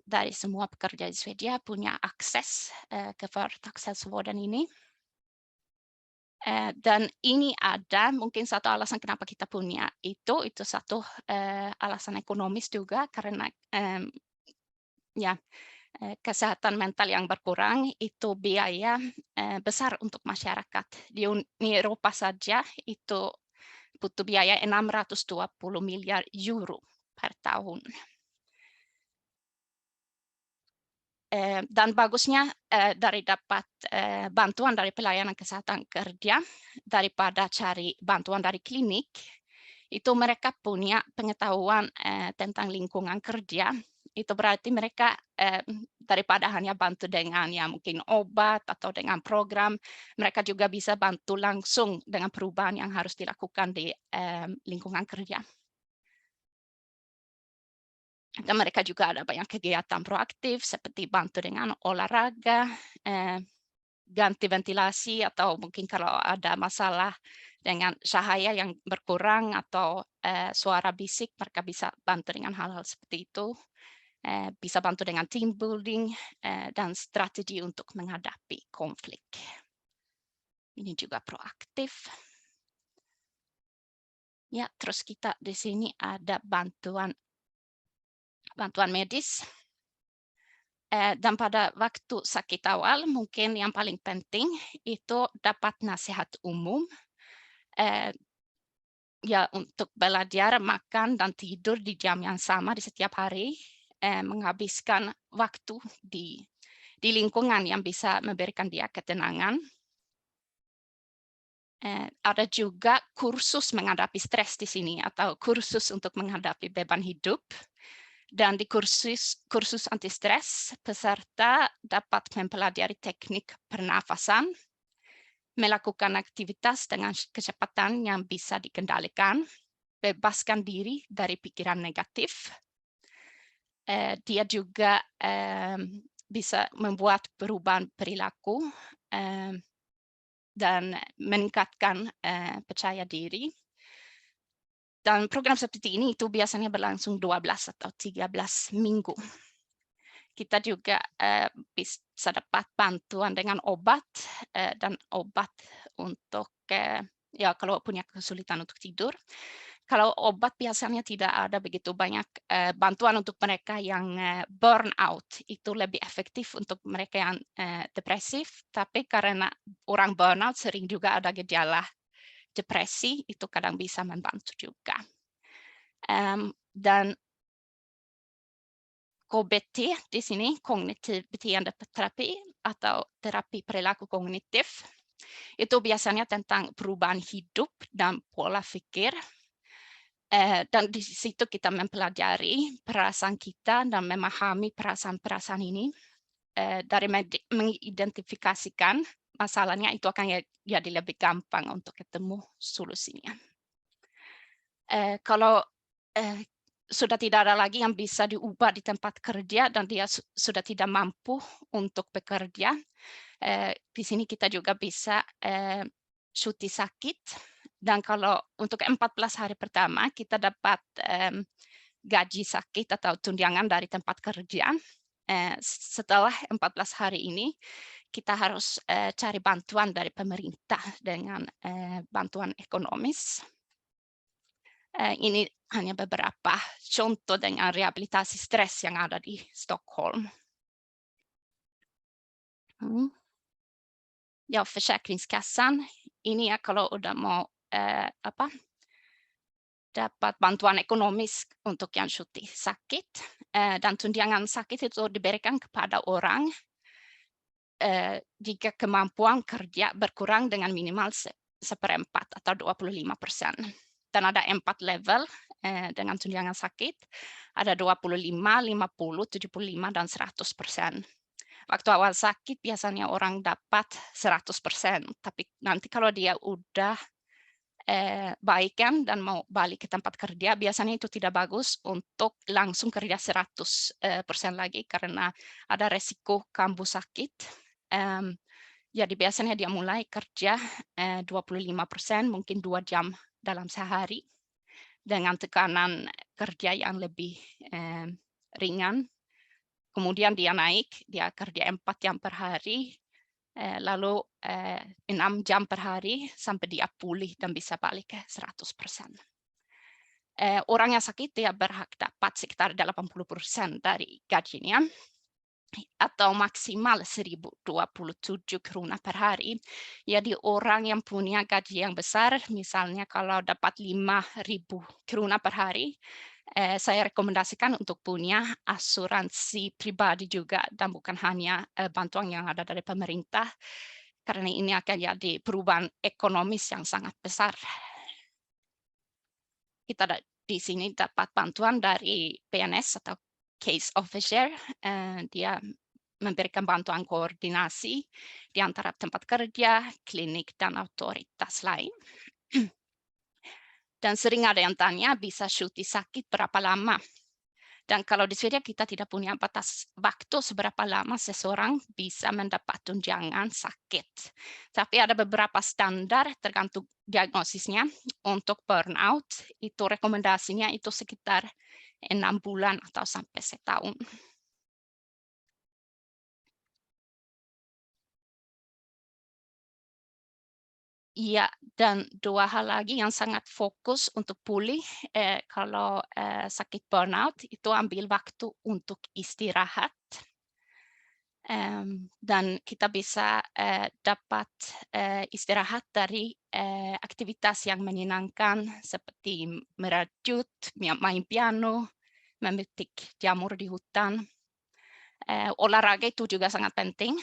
dari semua pekerja di Swedia punya akses ke företagshälsovården ini. Dan ini ada mungkin satu alasan kenapa kita punya itu satu alasan ekonomis juga karena kesehatan mental yang berkurang itu biaya besar untuk masyarakat. Di Uni Eropa saja itu butuh biaya 620 miliar euro per tahun. Dan bagusnya dari dapat bantuan dari pelayanan kesehatan kerja daripada cari bantuan dari klinik, itu mereka punya pengetahuan tentang lingkungan kerja. Itu berarti mereka daripada hanya bantu dengan mungkin obat atau dengan program, mereka juga bisa bantu langsung dengan perubahan yang harus dilakukan di lingkungan kerja. Dan mereka juga ada banyak kegiatan proaktif seperti bantu dengan olahraga, ganti ventilasi, atau mungkin kalau ada masalah dengan cahaya yang berkurang atau suara bisik, mereka bisa bantu dengan hal-hal seperti itu. Bisa bantu dengan team building dan strategi untuk menghadapi konflik. Ini juga proaktif. Ya, terus kita di sini ada bantuan medis. Dan pada waktu sakit awal mungkin yang paling penting itu dapat nasihat umum untuk belajar, makan, dan tidur di jam yang sama di setiap hari, menghabiskan waktu di lingkungan yang bisa memberikan dia ketenangan. Ada juga kursus menghadapi stres di sini atau kursus untuk menghadapi beban hidup. Dan di kursus anti stres, peserta dapat mempelajari teknik pernafasan, melakukan aktivitas dengan kecepatan yang bisa dikendalikan, bebaskan diri dari pikiran negatif. Dia juga bisa membuat perubahan perilaku dan meningkatkan percaya diri. Dan program seperti ini itu biasanya berlangsung 12 atau 13 minggu. Kita juga bisa dapat bantuan dengan obat dan obat untuk kalau punya kesulitan untuk tidur. Kalau obat biasanya tidak ada begitu banyak bantuan untuk mereka yang burnout. Itu lebih efektif untuk mereka yang depresif. Tapi karena orang burnout sering juga ada gejala depresi, itu kadang bisa membantu juga. Dan KBT di sini, kognitiv beteendeterapi, atau terapi perilaku kognitif. Itu biasanya tentang perubahan hidup dan pola pikir. Dan di situ kita mempelajari perasaan kita dan memahami perasaan-perasaan ini. Dari mengidentifikasikan masalahnya, itu akan jadi lebih gampang untuk ketemu solusinya. Kalau sudah tidak ada lagi yang bisa diubah di tempat kerja dan dia sudah tidak mampu untuk bekerja, di sini kita juga bisa cuti sakit. Dan kalau untuk 14 hari pertama kita dapat gaji sakit atau tunjangan dari tempat kerja. Setelah 14 hari ini kita harus cari bantuan dari pemerintah dengan bantuan ekonomis. Ini hanya beberapa contoh dengan rehabilitasi stres yang ada di Stockholm. Ja, Försäkringskassan, ini ya kalau udah mau dapat bantuan ekonomis untuk yang cuti sakit, dan tunjangan sakit itu diberikan kepada orang jika kemampuan kerja berkurang dengan minimal 1/4 atau 25%. Dan ada 4 level dengan tunjangan sakit, ada 25, 50, 75, dan 100%. Waktu awal sakit biasanya orang dapat 100%, tapi nanti kalau dia udah baik kan dan mau balik ke tempat kerja, biasanya itu tidak bagus untuk langsung kerja 100% lagi karena ada resiko kambuh sakit. Jadi biasanya dia mulai kerja 25%, mungkin 2 jam dalam sehari dengan tekanan kerja yang lebih ringan. Kemudian dia naik, dia kerja 4 jam per hari, lalu 6 jam per hari sampai dia pulih dan bisa balik ke 100%. Orang yang sakit dia berhak dapat sekitar 80% dari gajinya atau maksimal 1.027 krona per hari. Jadi orang yang punya gaji yang besar, misalnya kalau dapat 5.000 krona per hari, saya rekomendasikan untuk punya asuransi pribadi juga dan bukan hanya bantuan yang ada dari pemerintah, karena ini akan jadi perubahan ekonomis yang sangat besar. Kita di sini dapat bantuan dari PNS atau case officer. Dia memberikan bantuan koordinasi di antara tempat kerja, klinik, dan otoritas lain. Dan sering ada yang tanya, bisa cuti sakit berapa lama? Dan kalau di Swedia kita tidak punya batas waktu seberapa lama seseorang bisa mendapat tunjangan sakit. Tapi ada beberapa standar tergantung diagnosisnya. Untuk burnout, itu rekomendasinya itu sekitar 6 bulan atau sampai setahun. Iya, dan 2 hal lagi yang sangat fokus untuk pulih kalau sakit burnout itu ambil waktu untuk istirahat. Dan kita bisa dapat istirahat dari aktivitas yang menyenangkan seperti merajut, main piano, memetik jamur di hutan. Olahraga itu juga sangat penting,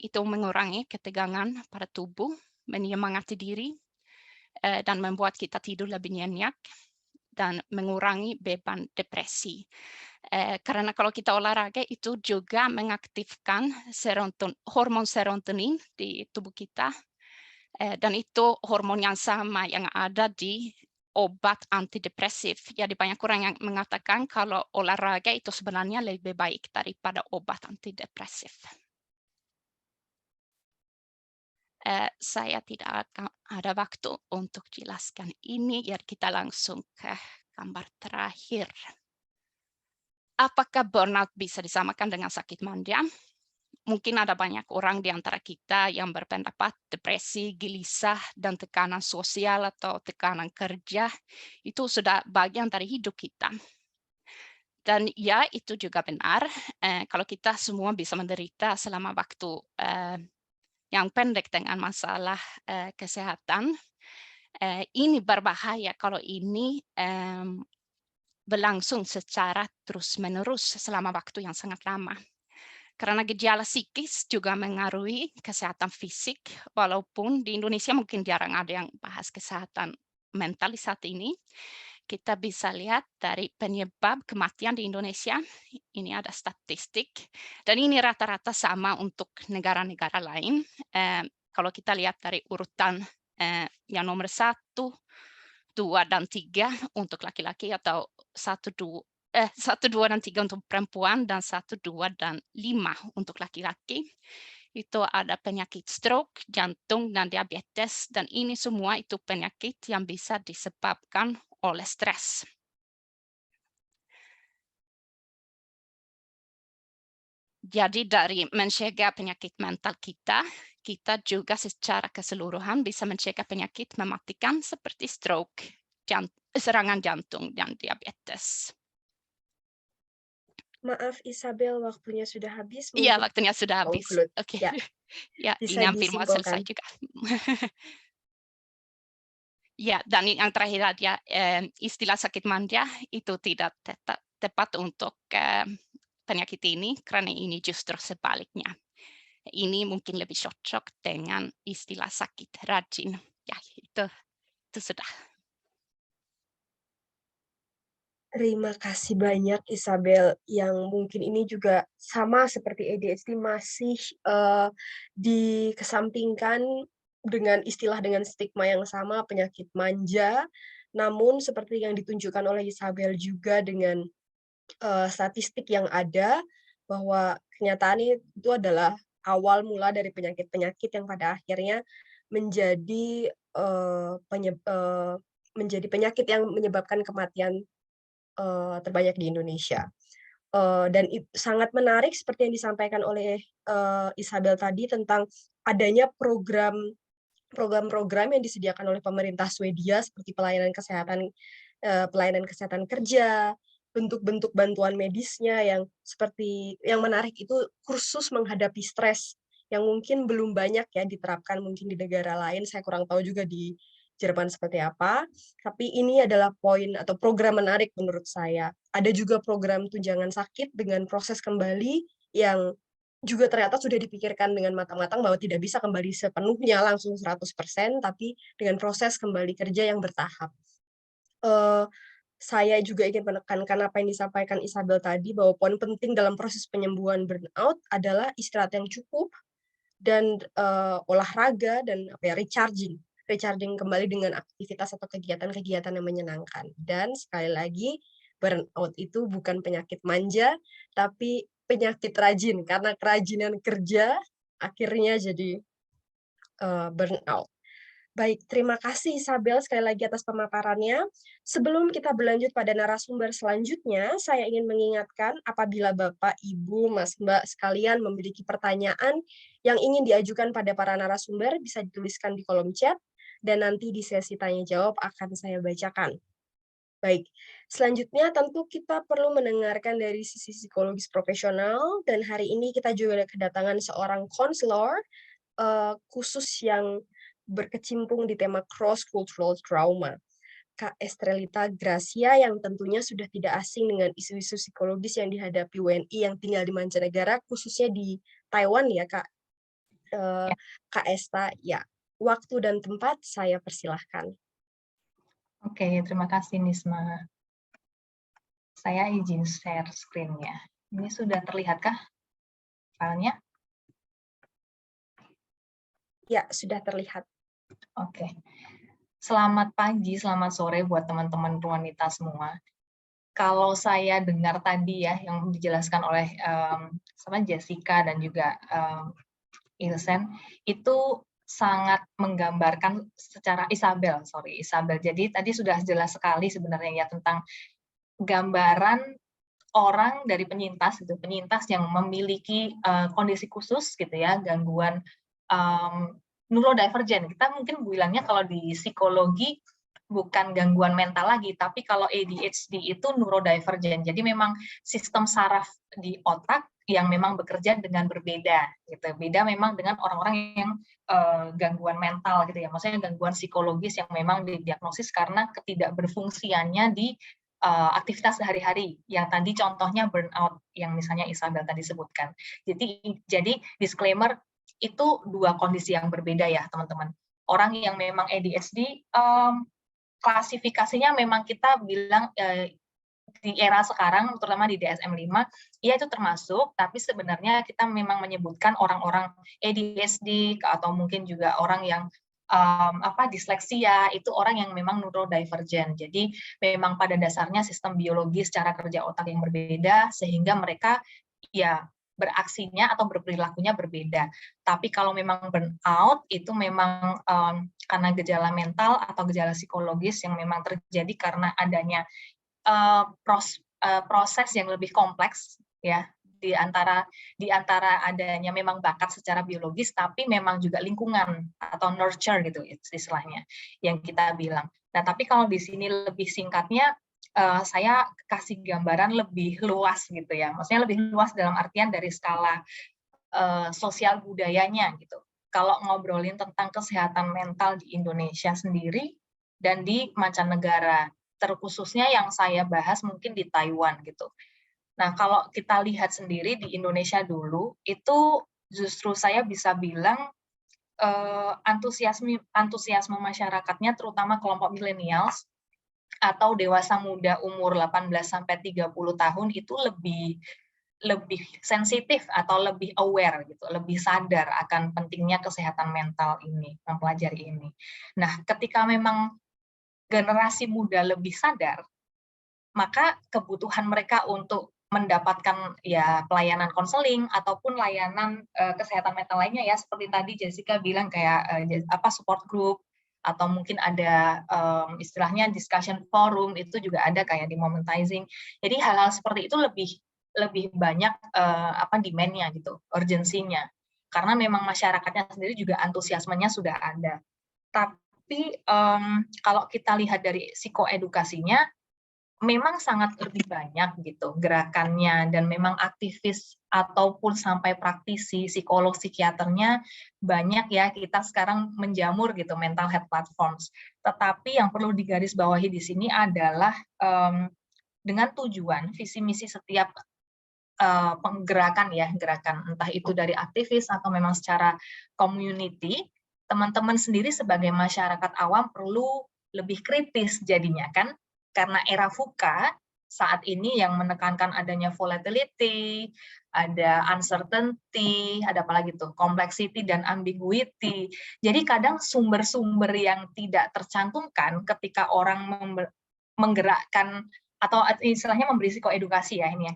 itu mengurangi ketegangan pada tubuh, menyemangati diri, dan membuat kita tidur lebih nyenyak dan mengurangi beban depresi. Karena kalau kita olahraga itu juga mengaktifkan hormon serotonin di tubuh kita, dan itu hormon yang sama yang ada di obat antidepresif. Jadi banyak orang yang mengatakan kalau olahraga itu sebenarnya lebih baik daripada obat antidepresif. Saya tidak ada waktu untuk jelaskan ini, jadi kita langsung ke gambar terakhir. Apakah burnout bisa disamakan dengan sakit manja? Mungkin ada banyak orang di antara kita yang berpendapat depresi, gelisah, dan tekanan sosial atau tekanan kerja itu sudah bagian dari hidup kita. Dan ya, itu juga benar. Kalau kita semua bisa menderita selama waktu yang pendek dengan masalah kesehatan, ini berbahaya kalau ini berlangsung secara terus-menerus selama waktu yang sangat lama. Karena gejala psikis juga mengaruhi kesehatan fisik, walaupun di Indonesia mungkin jarang ada yang bahas kesehatan mental di saat ini. Kita bisa lihat dari penyebab kematian di Indonesia, ini ada statistik, dan ini rata-rata sama untuk negara-negara lain. Kalau kita lihat dari urutan yang nomor 1, 2, dan 3 untuk laki-laki, atau 1, 2, 2 dan 3 untuk perempuan, dan 1, 2, dan 5 untuk laki-laki. Itu ada penyakit stroke, jantung, dan diabetes, dan ini semua itu penyakit yang bisa disebabkan oleh stres. Jadi dari mencegah penyakit mental kita juga secara keseluruhan bisa mencegah penyakit mematikan seperti stroke, serangan jantung, dan diabetes. Maaf Isabel, waktunya sudah habis. Iya, Mungkin waktunya sudah habis. conclude. Oke. Ya, Ya, bisa ini hampir mau selesai disimpulkan. juga. Ya, dan yang terakhir aja, istilah sakit manja itu tidak tepat untuk penyakit ini, karena ini justru sebaliknya. Ini mungkin lebih cocok dengan istilah sakit rajin. Ya, itu sudah. Terima kasih banyak Isabel, yang mungkin ini juga sama seperti ADHD masih dikesampingkan dengan stigma yang sama, penyakit manja. Namun seperti yang ditunjukkan oleh Isabel juga dengan statistik yang ada, bahwa kenyataan itu adalah awal mula dari penyakit-penyakit yang pada akhirnya menjadi menjadi penyakit yang menyebabkan kematian terbanyak di Indonesia. Dan sangat menarik seperti yang disampaikan oleh Isabel tadi tentang adanya program-program yang disediakan oleh pemerintah Swedia seperti pelayanan kesehatan kerja, bentuk-bentuk bantuan medisnya yang menarik itu kursus menghadapi stres yang mungkin belum banyak ya diterapkan mungkin di negara lain. Saya kurang tahu juga di Jerman seperti apa, tapi ini adalah poin atau program menarik menurut saya. Ada juga program tunjangan sakit dengan proses kembali yang juga ternyata sudah dipikirkan dengan matang-matang bahwa tidak bisa kembali sepenuhnya langsung 100%, tapi dengan proses kembali kerja yang bertahap. Saya juga ingin menekankan apa yang disampaikan Isabel tadi, bahwa poin penting dalam proses penyembuhan burnout adalah istirahat yang cukup dan olahraga dan recharging kembali dengan aktivitas atau kegiatan-kegiatan yang menyenangkan. Dan sekali lagi, burnout itu bukan penyakit manja, tapi penyakit rajin, karena kerajinan kerja akhirnya jadi burnout. Baik, terima kasih Isabel sekali lagi atas pemaparannya. Sebelum kita berlanjut pada narasumber selanjutnya, saya ingin mengingatkan apabila Bapak, Ibu, Mas, Mbak sekalian memiliki pertanyaan yang ingin diajukan pada para narasumber, bisa dituliskan di kolom chat, dan nanti di sesi tanya-jawab akan saya bacakan. Baik, selanjutnya tentu kita perlu mendengarkan dari sisi psikologis profesional, dan hari ini kita juga kedatangan seorang konselor khusus yang berkecimpung di tema cross-cultural trauma, Kak Estrelita Gracia, yang tentunya sudah tidak asing dengan isu-isu psikologis yang dihadapi WNI yang tinggal di mancanegara, khususnya di Taiwan ya Kak. Kak Esta, ya, waktu dan tempat saya persilahkan. Oke, terima kasih Nisma. Saya izin share screen-nya. Ini sudah terlihatkah filenya? Ya, sudah terlihat. Oke. Selamat pagi, selamat sore buat teman-teman wanita semua. Kalau saya dengar tadi ya, yang dijelaskan oleh sama Jessica dan juga Ilsen, itu sangat menggambarkan secara Isabel. Jadi tadi sudah jelas sekali sebenarnya ya tentang gambaran orang dari penyintas yang memiliki kondisi khusus gitu ya, gangguan neurodivergent. Kita mungkin bilangnya kalau di psikologi bukan gangguan mental lagi, tapi kalau ADHD itu neurodivergent. Jadi memang sistem saraf di otak yang memang bekerja dengan berbeda gitu. Beda memang dengan orang-orang yang gangguan mental gitu ya. Maksudnya gangguan psikologis yang memang didiagnosis karena ketidakberfungsiannya di aktivitas sehari-hari yang tadi contohnya burnout yang misalnya Isabel tadi sebutkan. Jadi disclaimer itu dua kondisi yang berbeda ya teman-teman. Orang yang memang ADHD klasifikasinya memang kita bilang di era sekarang, terutama di DSM-5, ya itu termasuk, tapi sebenarnya kita memang menyebutkan orang-orang ADHD atau mungkin juga orang yang disleksia, itu orang yang memang neurodivergent. Jadi memang pada dasarnya sistem biologis cara kerja otak yang berbeda, sehingga mereka ya beraksinya atau berperilakunya berbeda. Tapi kalau memang burnout, itu memang karena gejala mental atau gejala psikologis yang memang terjadi karena adanya proses yang lebih kompleks ya di antara adanya memang bakat secara biologis tapi memang juga lingkungan atau nurture gitu istilahnya yang kita bilang. Nah, tapi kalau di sini lebih singkatnya saya kasih gambaran lebih luas gitu ya. Maksudnya lebih luas dalam artian dari skala sosial budayanya gitu. Kalau ngobrolin tentang kesehatan mental di Indonesia sendiri dan di mancanegara, terkhususnya yang saya bahas mungkin di Taiwan gitu. Nah, kalau kita lihat sendiri di Indonesia dulu, itu justru saya bisa bilang antusiasme masyarakatnya, terutama kelompok millennials atau dewasa muda umur 18-30 tahun itu lebih sensitif atau lebih aware gitu, lebih sadar akan pentingnya kesehatan mental ini, mempelajari ini. Nah, ketika memang generasi muda lebih sadar, maka kebutuhan mereka untuk mendapatkan ya pelayanan konseling ataupun layanan kesehatan mental lainnya ya seperti tadi Jessica bilang kayak support group atau mungkin ada istilahnya discussion forum itu juga ada kayak di Momentizing. Jadi hal-hal seperti itu lebih banyak demand-nya gitu, urgensinya. Karena memang masyarakatnya sendiri juga antusiasmenya sudah ada. Tapi kalau kita lihat dari psikoedukasinya, memang sangat lebih banyak gitu gerakannya dan memang aktivis ataupun sampai praktisi psikolog psikiaternya banyak ya kita sekarang menjamur gitu mental health platforms. Tetapi yang perlu digarisbawahi di sini adalah dengan tujuan visi misi setiap penggerakan ya gerakan entah itu dari aktivis atau memang secara community, teman-teman sendiri sebagai masyarakat awam perlu lebih kritis jadinya kan. Karena era VUCA saat ini yang menekankan adanya volatility, ada uncertainty, ada apa lagi tuh, complexity dan ambiguity. Jadi kadang sumber-sumber yang tidak tercantumkan ketika orang menggerakkan atau istilahnya memberi psikoedukasi ya ini ya.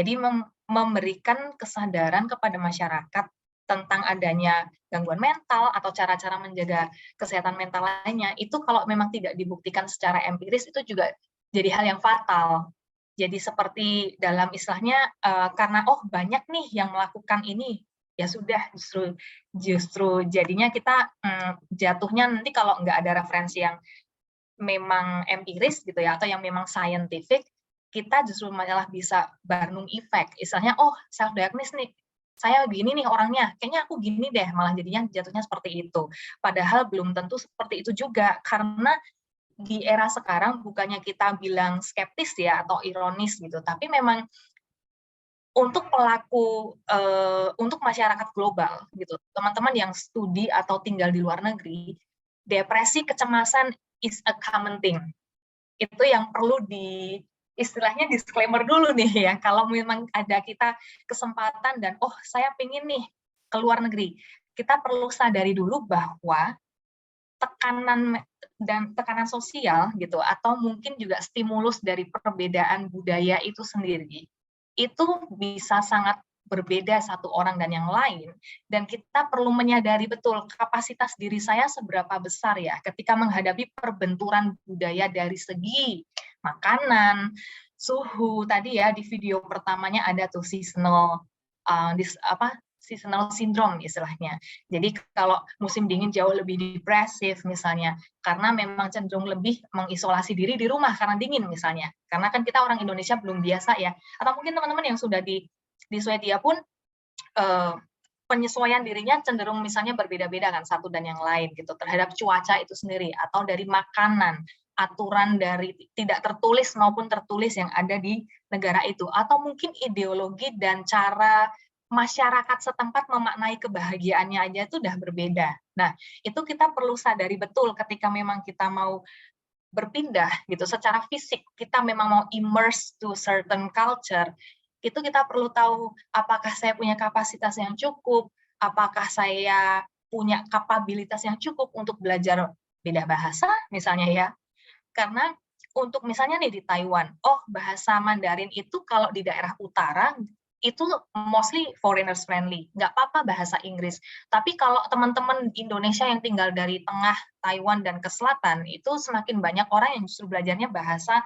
Jadi memberikan kesadaran kepada masyarakat tentang adanya gangguan mental atau cara-cara menjaga kesehatan mental lainnya, itu kalau memang tidak dibuktikan secara empiris itu juga jadi hal yang fatal. Jadi seperti dalam istilahnya karena banyak nih yang melakukan ini, ya sudah justru jadinya kita jatuhnya nanti kalau nggak ada referensi yang memang empiris gitu ya atau yang memang scientific, kita justru malah bisa Barnum effect. Istilahnya self diagnose nih. Saya begini nih orangnya, kayaknya aku gini deh, malah jatuhnya seperti itu. Padahal belum tentu seperti itu juga, karena di era sekarang bukannya kita bilang skeptis ya, atau ironis gitu, tapi memang untuk pelaku, untuk masyarakat global gitu, teman-teman yang studi atau tinggal di luar negeri, depresi, kecemasan is a common thing. Itu yang perlu istilahnya disclaimer dulu nih ya, kalau memang ada kita kesempatan dan saya pengen nih ke luar negeri, kita perlu sadari dulu bahwa tekanan sosial gitu atau mungkin juga stimulus dari perbedaan budaya itu sendiri itu bisa sangat berbeda satu orang dan yang lain, dan kita perlu menyadari betul kapasitas diri saya seberapa besar ya ketika menghadapi perbenturan budaya dari segi makanan, suhu. Tadi ya di video pertamanya ada tuh seasonal syndrome istilahnya. Jadi kalau musim dingin jauh lebih depresif misalnya, karena memang cenderung lebih mengisolasi diri di rumah karena dingin misalnya. Karena kan kita orang Indonesia belum biasa ya. Atau mungkin teman-teman yang sudah di Swedia pun penyesuaian dirinya cenderung misalnya berbeda-beda kan satu dan yang lain gitu terhadap cuaca itu sendiri atau dari makanan aturan dari tidak tertulis maupun tertulis yang ada di negara itu, atau mungkin ideologi dan cara masyarakat setempat memaknai kebahagiaannya aja itu udah berbeda. Nah, itu kita perlu sadari betul ketika memang kita mau berpindah gitu secara fisik, kita memang mau immerse to certain culture, itu kita perlu tahu apakah saya punya kapasitas yang cukup, apakah saya punya kapabilitas yang cukup untuk belajar beda bahasa misalnya ya. Karena untuk misalnya nih di Taiwan, bahasa Mandarin itu kalau di daerah utara itu mostly foreigners friendly, nggak apa-apa bahasa Inggris. Tapi kalau teman-teman Indonesia yang tinggal dari tengah Taiwan dan ke selatan, itu semakin banyak orang yang justru belajarnya bahasa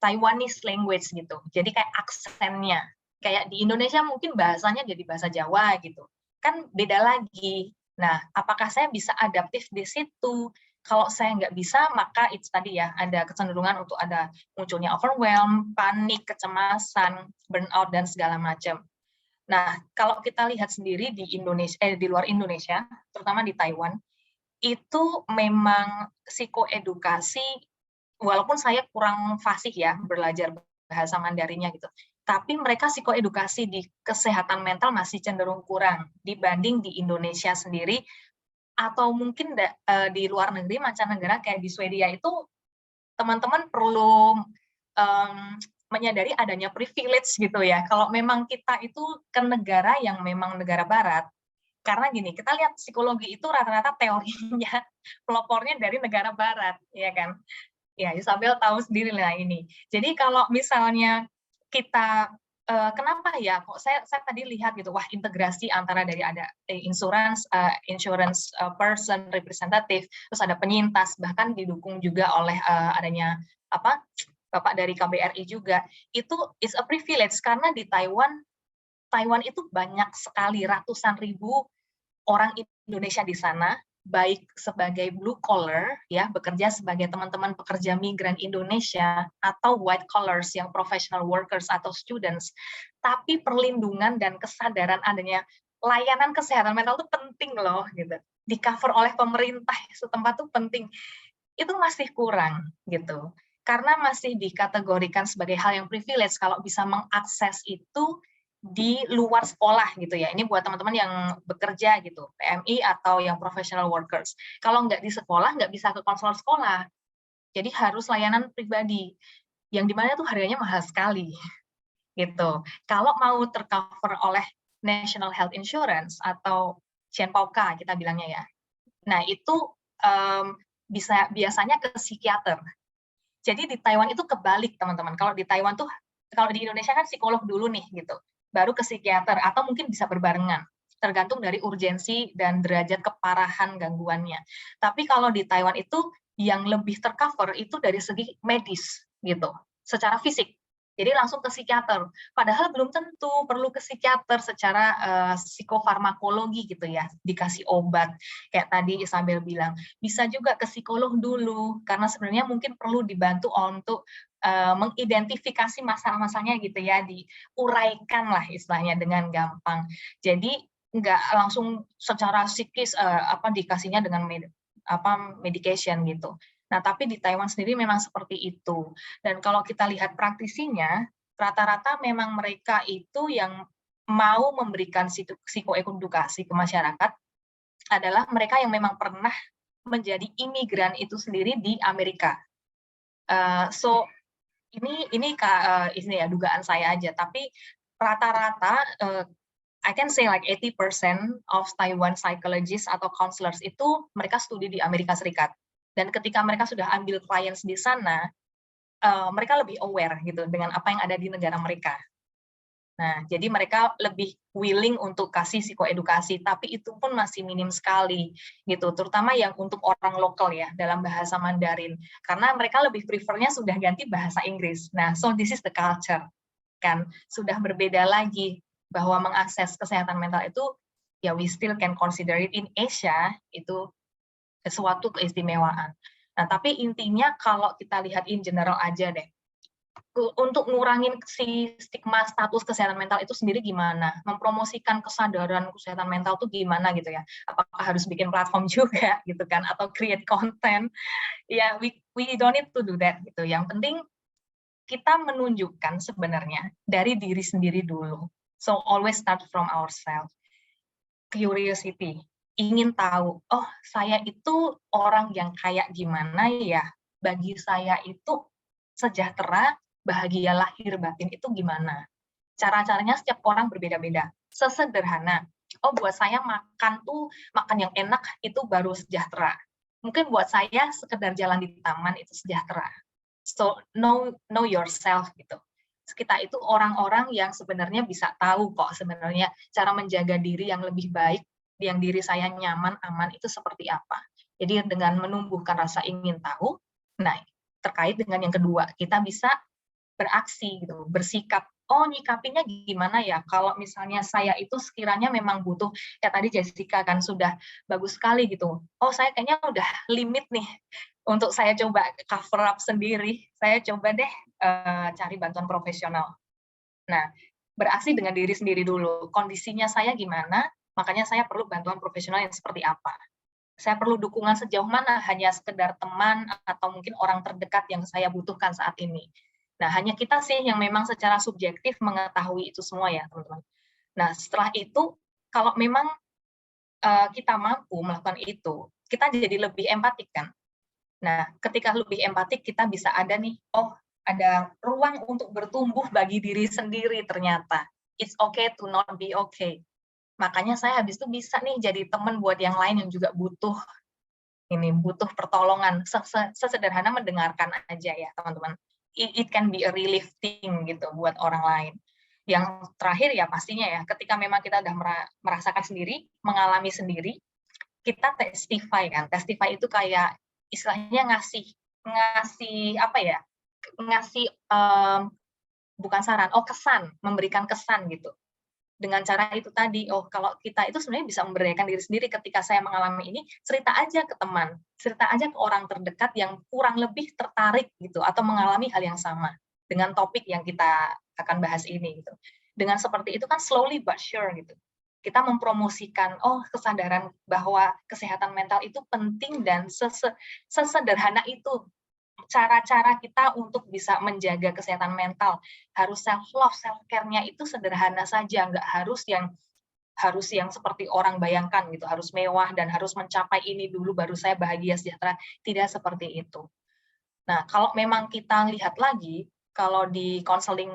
Taiwanese language gitu. Jadi kayak aksennya. Kayak di Indonesia mungkin bahasanya jadi bahasa Jawa gitu. Kan beda lagi. Nah, apakah saya bisa adaptif di situ? Kalau saya nggak bisa, maka itu tadi ya, ada kecenderungan untuk ada munculnya overwhelm, panik, kecemasan, burnout, dan segala macam. Nah, kalau kita lihat sendiri di Indonesia, di luar Indonesia, terutama di Taiwan, itu memang psikoedukasi, walaupun saya kurang fasih ya belajar bahasa Mandarinnya gitu, tapi mereka psikoedukasi di kesehatan mental masih cenderung kurang dibanding di Indonesia sendiri, atau mungkin di luar negeri, mancanegara kayak di Swedia itu teman-teman perlu menyadari adanya privilege gitu ya. Kalau memang kita itu ke negara yang memang negara barat, karena gini, kita lihat psikologi itu rata-rata teorinya, pelopornya dari negara barat, ya kan? Ya, Isabel tahu sendiri lah ini. Jadi kalau misalnya kita kenapa ya kok saya tadi lihat gitu, wah integrasi antara dari ada insurance person representative, terus ada penyintas, bahkan didukung juga oleh adanya Bapak dari KBRI juga, itu is a privilege karena di Taiwan itu banyak sekali, ratusan ribu orang Indonesia di sana, baik sebagai blue collar ya, bekerja sebagai teman-teman pekerja migran Indonesia, atau white collars yang professional workers atau students, tapi perlindungan dan kesadaran adanya layanan kesehatan mental itu penting loh gitu, di cover oleh pemerintah setempat itu penting, itu masih kurang gitu, karena masih dikategorikan sebagai hal yang privilege kalau bisa mengakses itu di luar sekolah gitu ya. Ini buat teman-teman yang bekerja gitu, PMI atau yang professional workers. Kalau nggak di sekolah, nggak bisa ke konselor sekolah. Jadi harus layanan pribadi, yang dimana tuh harganya mahal sekali. Gitu. Kalau mau tercover oleh National Health Insurance atau Cianpauka kita bilangnya ya. Nah itu biasanya ke psikiater. Jadi di Taiwan itu kebalik teman-teman. Kalau di Taiwan tuh, kalau di Indonesia kan psikolog dulu nih gitu, baru ke psikiater, atau mungkin bisa berbarengan, tergantung dari urgensi dan derajat keparahan gangguannya. Tapi kalau di Taiwan itu yang lebih tercover itu dari segi medis gitu, secara fisik. Jadi langsung ke psikiater. Padahal belum tentu perlu ke psikiater secara psikofarmakologi gitu ya, dikasih obat. Kayak tadi Isabel bilang, bisa juga ke psikolog dulu, karena sebenarnya mungkin perlu dibantu untuk mengidentifikasi masalah-masalahnya gitu ya, diuraikan lah istilahnya dengan gampang. Jadi nggak langsung secara psikis dikasihnya dengan medication gitu. Nah, tapi di Taiwan sendiri memang seperti itu. Dan kalau kita lihat praktisinya, rata-rata memang mereka itu yang mau memberikan psikoedukasi ke masyarakat adalah mereka yang memang pernah menjadi imigran itu sendiri di Amerika. Ini ya dugaan saya aja, tapi rata-rata I can say like 80% of Taiwan psychologists atau counselors itu mereka studi di Amerika Serikat. Dan ketika mereka sudah ambil clients di sana, mereka lebih aware gitu dengan apa yang ada di negara mereka. Nah, jadi mereka lebih willing untuk kasih psikoedukasi, tapi itu pun masih minim sekali gitu, terutama yang untuk orang lokal ya dalam bahasa Mandarin, karena mereka lebih prefernya sudah ganti bahasa Inggris. Nah, so this is the culture kan, sudah berbeda lagi bahwa mengakses kesehatan mental itu ya we still can consider it in Asia itu sesuatu keistimewaan. Nah, tapi intinya kalau kita lihat in general aja deh, untuk ngurangin si stigma status kesehatan mental itu sendiri gimana, mempromosikan kesadaran kesehatan mental itu gimana gitu ya, apakah harus bikin platform juga gitu kan, atau create content, ya we don't need to do that gitu. Yang penting kita menunjukkan sebenarnya dari diri sendiri dulu. So always start from ourselves. Curiosity, ingin tahu, oh saya itu orang yang kayak gimana ya, bagi saya itu sejahtera, bahagia lahir batin itu gimana. Cara-caranya setiap orang berbeda-beda. Sesederhana, oh buat saya makan yang enak itu baru sejahtera. Mungkin buat saya sekedar jalan di taman itu sejahtera. So know yourself gitu. Kita itu orang-orang yang sebenarnya bisa tahu kok sebenarnya cara menjaga diri yang lebih baik, yang diri saya nyaman, aman itu seperti apa. Jadi dengan menumbuhkan rasa ingin tahu, nah terkait dengan yang kedua, kita bisa beraksi gitu, bersikap. Oh, nyikapinya gimana ya? Kalau misalnya saya itu sekiranya memang butuh, ya tadi Jessica kan sudah bagus sekali gitu. Oh, saya kayaknya udah limit nih untuk saya coba cover up sendiri. Saya coba deh cari bantuan profesional. Nah, beraksi dengan diri sendiri dulu. Kondisinya saya gimana? Makanya saya perlu bantuan profesional yang seperti apa. Saya perlu dukungan sejauh mana? Hanya sekedar teman atau mungkin orang terdekat yang saya butuhkan saat ini. Nah, hanya kita sih yang memang secara subjektif mengetahui itu semua ya, teman-teman. Nah, setelah itu, kalau memang kita mampu melakukan itu, kita jadi lebih empatik kan. Nah, ketika lebih empatik, kita bisa ada nih, oh, ada ruang untuk bertumbuh bagi diri sendiri ternyata. It's okay to not be okay. Makanya saya habis itu bisa nih jadi teman buat yang lain yang juga butuh pertolongan. Sesederhana mendengarkan aja ya, teman-teman. It can be a relief thing gitu buat orang lain. Yang terakhir ya pastinya ya, ketika memang kita udah merasakan sendiri, mengalami sendiri, kita testify kan. Testify itu kayak istilahnya ngasih apa ya? Ngasih bukan saran, kesan, memberikan kesan gitu. Dengan cara itu tadi, kalau kita itu sebenarnya bisa memberdayakan diri sendiri. Ketika saya mengalami ini, cerita aja ke teman, cerita aja ke orang terdekat yang kurang lebih tertarik gitu atau mengalami hal yang sama dengan topik yang kita akan bahas ini gitu. Dengan seperti itu kan slowly but sure gitu. Kita mempromosikan kesadaran bahwa kesehatan mental itu penting dan sesederhana itu cara-cara kita untuk bisa menjaga kesehatan mental. Harus self-love, self-care-nya itu sederhana saja, nggak harus yang seperti orang bayangkan gitu, harus mewah dan harus mencapai ini dulu baru saya bahagia sejahtera. Tidak seperti itu. Nah, kalau memang kita lihat lagi, kalau di konseling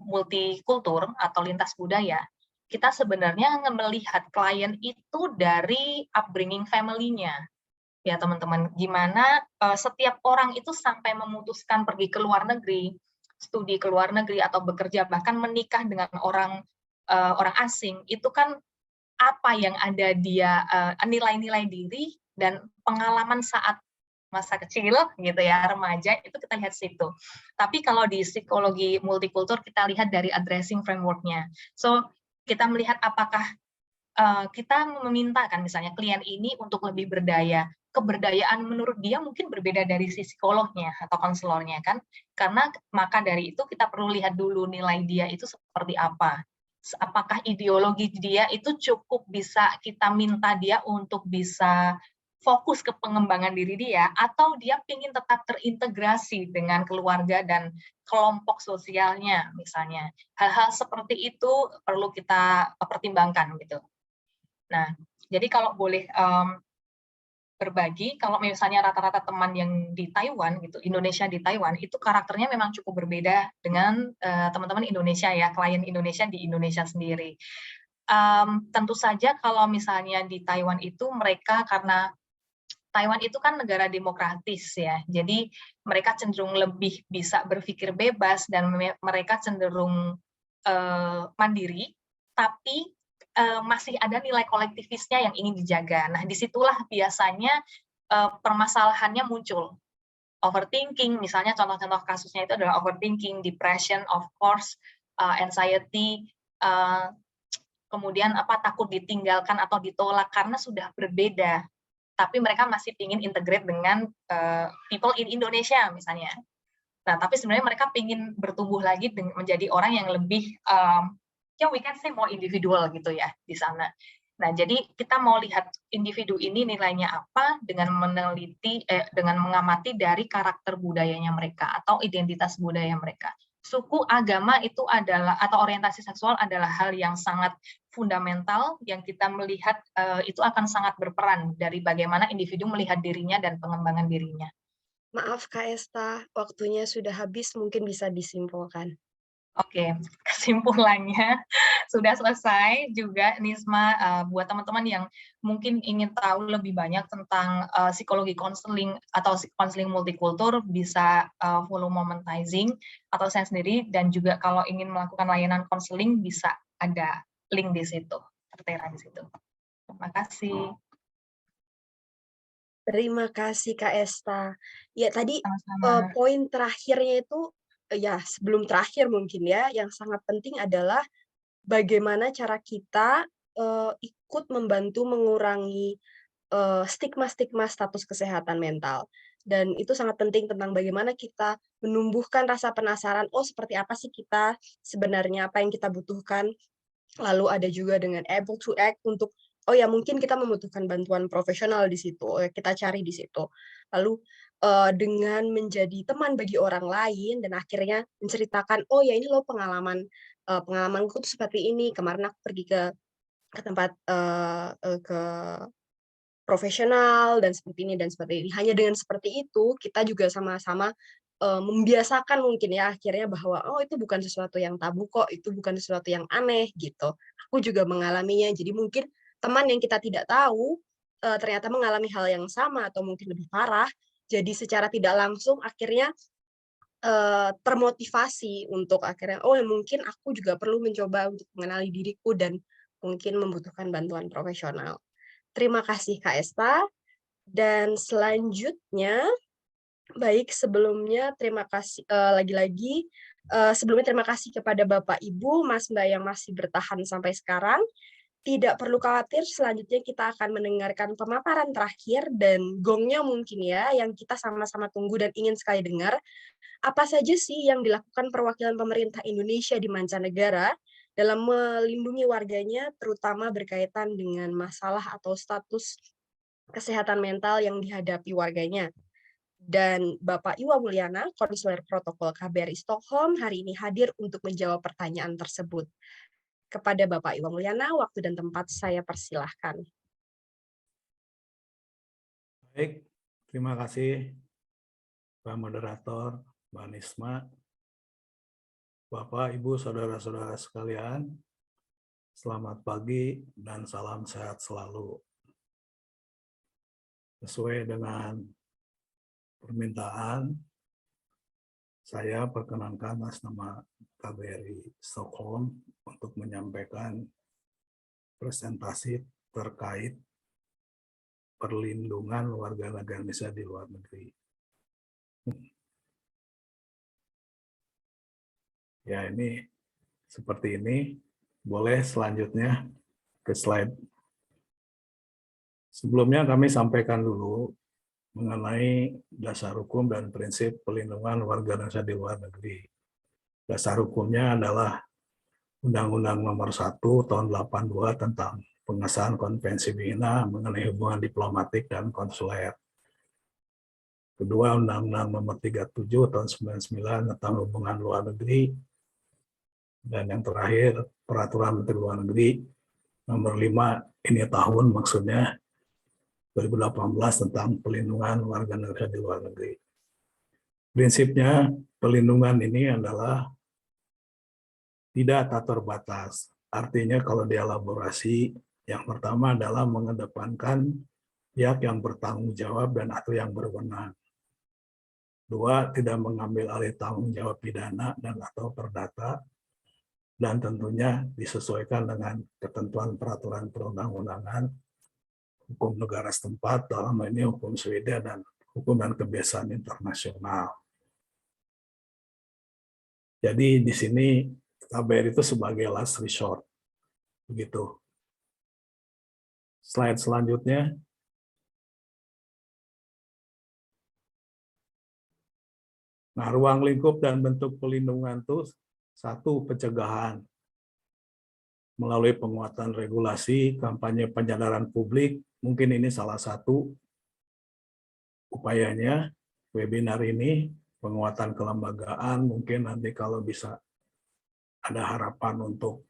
multikultur atau lintas budaya, kita sebenarnya melihat klien itu dari upbringing family-nya. Ya teman-teman, gimana setiap orang itu sampai memutuskan pergi ke luar negeri, studi ke luar negeri atau bekerja bahkan menikah dengan orang asing, itu kan apa yang ada dia nilai-nilai diri dan pengalaman saat masa kecil gitu ya, remaja itu kita lihat situ. Tapi kalau di psikologi multikultur kita lihat dari addressing framework-nya. So kita melihat apakah kita meminta kan misalnya klien ini untuk lebih berdaya. Keberdayaan menurut dia mungkin berbeda dari si psikolognya atau konselornya kan, karena maka dari itu kita perlu lihat dulu nilai dia itu seperti apa. Apakah ideologi dia itu cukup bisa kita minta dia untuk bisa fokus ke pengembangan diri dia, atau dia ingin tetap terintegrasi dengan keluarga dan kelompok sosialnya misalnya. Hal-hal seperti itu perlu kita pertimbangkan gitu. Nah, jadi kalau boleh berbagi, kalau misalnya rata-rata teman yang di Taiwan, gitu, Indonesia di Taiwan, itu karakternya memang cukup berbeda dengan teman-teman Indonesia ya, klien Indonesia di Indonesia sendiri. Tentu saja kalau misalnya di Taiwan itu mereka karena Taiwan itu kan negara demokratis ya, jadi mereka cenderung lebih bisa berpikir bebas dan mereka cenderung mandiri, tapi masih ada nilai kolektivisnya yang ingin dijaga. Nah, disitulah biasanya permasalahannya muncul. Overthinking, misalnya contoh-contoh kasusnya itu adalah overthinking, depression, of course, anxiety, kemudian takut ditinggalkan atau ditolak karena sudah berbeda. Tapi mereka masih ingin integrate dengan people in Indonesia misalnya. Nah, tapi sebenarnya mereka ingin bertumbuh lagi menjadi orang yang lebih, ya we can say more individual gitu ya di sana. Nah, jadi kita mau lihat individu ini nilainya apa dengan meneliti, dengan mengamati dari karakter budayanya mereka atau identitas budaya mereka. Suku, agama itu adalah, atau orientasi seksual adalah hal yang sangat fundamental yang kita melihat itu akan sangat berperan dari bagaimana individu melihat dirinya dan pengembangan dirinya. Maaf Kak Esta, waktunya sudah habis, mungkin bisa disimpulkan. Oke, kesimpulannya sudah selesai juga Nisma, buat teman-teman yang mungkin ingin tahu lebih banyak tentang psikologi konseling atau konseling multikultur bisa follow Momentizing atau saya sendiri, dan juga kalau ingin melakukan layanan konseling bisa ada link di situ, tertera di situ. Terima kasih. Terima kasih Kak Esta. Ya tadi Sama-sama. poin terakhirnya itu, ya sebelum terakhir mungkin ya, yang sangat penting adalah bagaimana cara kita ikut membantu mengurangi stigma-stigma status kesehatan mental. Dan itu sangat penting tentang bagaimana kita menumbuhkan rasa penasaran, oh seperti apa sih kita sebenarnya, apa yang kita butuhkan. Lalu ada juga dengan able to act untuk, oh ya mungkin kita membutuhkan bantuan profesional di situ, kita cari di situ. Lalu dengan menjadi teman bagi orang lain dan akhirnya menceritakan, oh ya ini loh pengalamanku tuh seperti ini, kemarin aku pergi ke tempat ke profesional dan seperti ini dan seperti ini. Hanya dengan seperti itu, kita juga sama-sama membiasakan mungkin ya akhirnya bahwa, oh itu bukan sesuatu yang tabu kok, itu bukan sesuatu yang aneh gitu. Aku juga mengalaminya, jadi mungkin teman yang kita tidak tahu, ternyata mengalami hal yang sama atau mungkin lebih parah, jadi secara tidak langsung akhirnya termotivasi untuk akhirnya, oh ya mungkin aku juga perlu mencoba untuk mengenali diriku dan mungkin membutuhkan bantuan profesional. Terima kasih Kak Esta. Dan selanjutnya, baik sebelumnya terima kasih lagi-lagi sebelumnya terima kasih kepada Bapak Ibu, Mas Mbak yang masih bertahan sampai sekarang. Tidak perlu khawatir, selanjutnya kita akan mendengarkan pemaparan terakhir dan gongnya mungkin ya, yang kita sama-sama tunggu dan ingin sekali dengar. Apa saja sih yang dilakukan perwakilan pemerintah Indonesia di mancanegara dalam melindungi warganya, terutama berkaitan dengan masalah atau status kesehatan mental yang dihadapi warganya. Dan Bapak Iwa Mulyana, konselor protokol KBRI Stockholm, hari ini hadir untuk menjawab pertanyaan tersebut. Kepada Bapak Iwa Mulyana, waktu dan tempat saya persilahkan. Baik, terima kasih Pak Moderator, Mbak Nisma, Bapak, Ibu, Saudara-saudara sekalian, selamat pagi dan salam sehat selalu. Sesuai dengan permintaan, saya perkenankan atas nama KBRI Stockholm untuk menyampaikan presentasi terkait perlindungan warga negara Indonesia di luar negeri. Ya, ini seperti ini. Boleh selanjutnya ke slide. Sebelumnya kami sampaikan dulu mengenai dasar hukum dan prinsip perlindungan warga Indonesia di luar negeri. Dasar hukumnya adalah Undang-Undang Nomor 1 Tahun 82 tentang pengesahan Konvensi Wina mengenai hubungan diplomatik dan konsuler. Kedua, Undang-Undang Nomor 37 Tahun 99 tentang hubungan luar negeri. Dan yang terakhir, Peraturan Menteri Luar Negeri Nomor 5, ini tahun maksudnya, 2018 tentang perlindungan warga negara di luar negeri. Prinsipnya, perlindungan ini adalah tidak tak terbatas. Artinya kalau dielaborasi, yang pertama adalah mengedepankan pihak yang bertanggung jawab dan atau yang berwenang. Dua, tidak mengambil alih tanggung jawab pidana dan atau perdata, dan tentunya disesuaikan dengan ketentuan peraturan perundang-undangan, hukum negara setempat, dalam ini hukum Swedia dan hukum dan kebiasaan internasional. Jadi di sini KBRI itu sebagai last resort. Begitu. Slide selanjutnya. Nah, ruang lingkup dan bentuk pelindungan itu satu, pencegahan melalui penguatan regulasi, kampanye penyadaran publik, mungkin ini salah satu upayanya, webinar ini, penguatan kelembagaan, mungkin nanti kalau bisa ada harapan untuk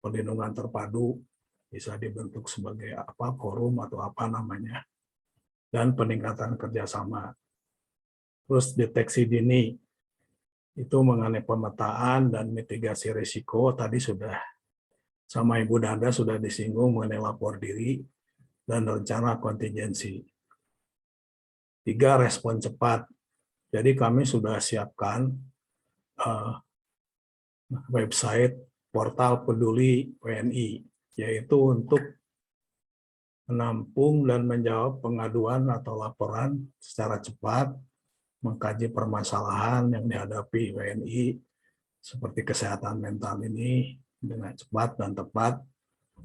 perlindungan terpadu, bisa dibentuk sebagai apa, forum atau apa namanya, dan peningkatan kerjasama. Terus deteksi dini, itu mengenai pemetaan dan mitigasi risiko, tadi sudah sama Ibu Danda sudah disinggung mengenai lapor diri dan rencana kontingensi. 3, respon cepat. Jadi kami sudah siapkan website portal peduli WNI, yaitu untuk menampung dan menjawab pengaduan atau laporan secara cepat, mengkaji permasalahan yang dihadapi WNI, seperti kesehatan mental ini dengan cepat dan tepat,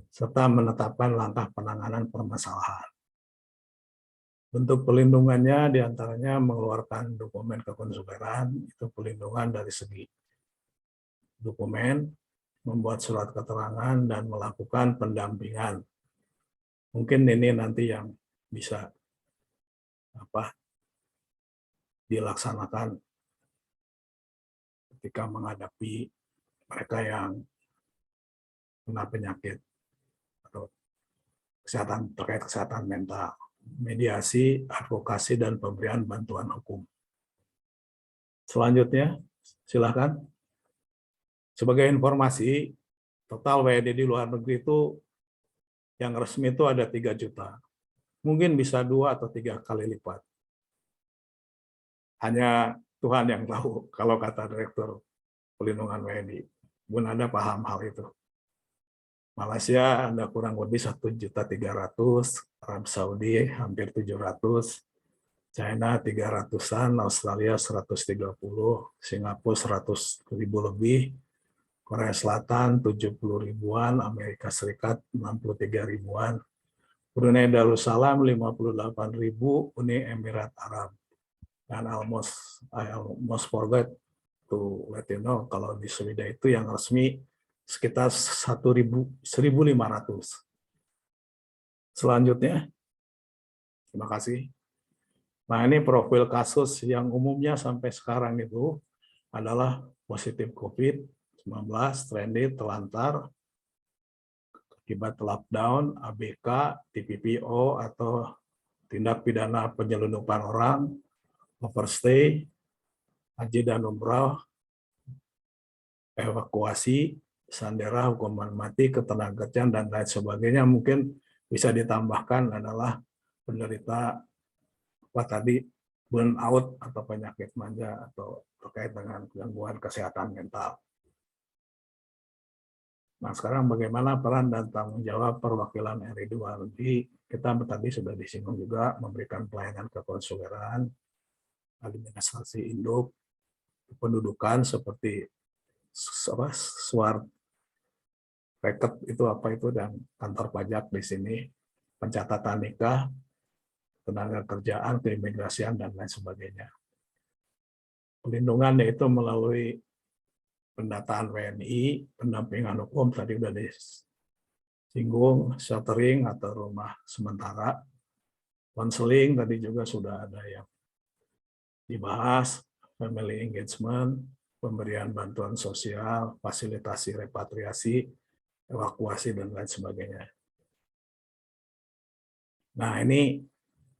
serta menetapkan langkah penanganan permasalahan. Bentuk pelindungannya diantaranya mengeluarkan dokumen kekonsuleran, itu pelindungan dari segi dokumen, membuat surat keterangan, dan melakukan pendampingan. Mungkin ini nanti yang bisa dilaksanakan ketika menghadapi mereka yang kena penyakit atau terkait kesehatan mental, mediasi, advokasi, dan pemberian bantuan hukum. Selanjutnya, silakan. Sebagai informasi, total WNI di luar negeri itu yang resmi itu ada 3 juta. Mungkin bisa 2 atau 3 kali lipat. Hanya Tuhan yang tahu, kalau kata Direktur Pelindungan WNI. Bu Nanda paham hal itu. Malaysia ada kurang lebih 1.300.000, Arab Saudi hampir 700, China 300-an, Australia 130, Singapura 100.000 lebih, Korea Selatan 70 ribuan, Amerika Serikat 63 ribuan, Brunei Darussalam 58 ribu, Uni Emirat Arab. Dan I almost forgot to let you know, kalau di Swedia itu yang resmi sekitar 1.500. Selanjutnya, terima kasih. Nah, ini profil kasus yang umumnya sampai sekarang itu adalah positif COVID-19, stranded, telantar, akibat lockdown, ABK, TPPO, atau tindak pidana penyelundupan orang, overstay, haji dan umrah, evakuasi, sandera, hukuman mati, ketenagakerjaan, dan lain sebagainya. Mungkin bisa ditambahkan adalah penderita burnout atau penyakit manja atau terkait dengan gangguan kesehatan mental. Nah, sekarang bagaimana peran dan tanggung jawab perwakilan RI di luar negeri? Kita tadi sudah disinggung juga, memberikan pelayanan kekonsuleran, administrasi induk, pendudukan seperti suar reket itu apa itu, dan kantor pajak di sini, pencatatan nikah, tenaga kerjaan, keimigrasian, dan lain sebagainya. Pelindungan yaitu melalui pendataan WNI, pendampingan hukum tadi sudah disinggung, sheltering atau rumah sementara, konseling tadi juga sudah ada yang dibahas, family engagement, pemberian bantuan sosial, fasilitasi repatriasi, evakuasi, dan lain sebagainya. Nah, ini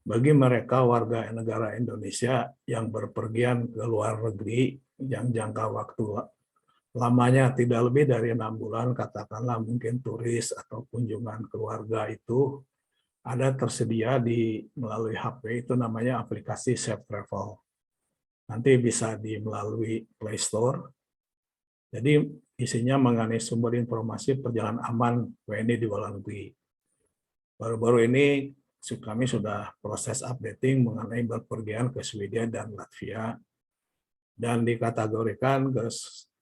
bagi mereka warga negara Indonesia yang berpergian ke luar negeri yang jangka waktu lamanya tidak lebih dari 6 bulan, katakanlah mungkin turis atau kunjungan keluarga, itu ada tersedia melalui HP, itu namanya aplikasi Safe Travel. Nanti bisa melalui Play Store. Jadi isinya mengenai sumber informasi perjalanan aman WNI di luar negeri. Baru-baru ini kami sudah proses updating mengenai berpergian ke Swedia dan Latvia, dan dikategorikan ke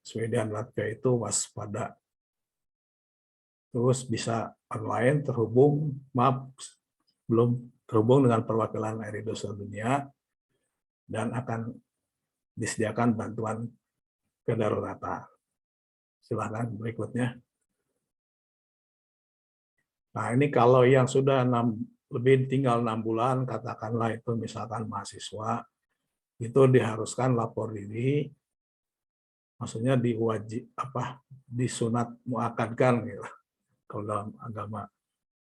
Swedia dan Latvia itu waspada. Terus bisa online belum terhubung dengan perwakilan RI di seluruh dunia, dan akan disediakan bantuan kedaruratan. Silakan berikutnya. Nah, ini kalau yang sudah tinggal 6 bulan, katakanlah itu misalkan mahasiswa, itu diharuskan lapor diri, maksudnya disunat muakadkan gitu, kalau dalam agama.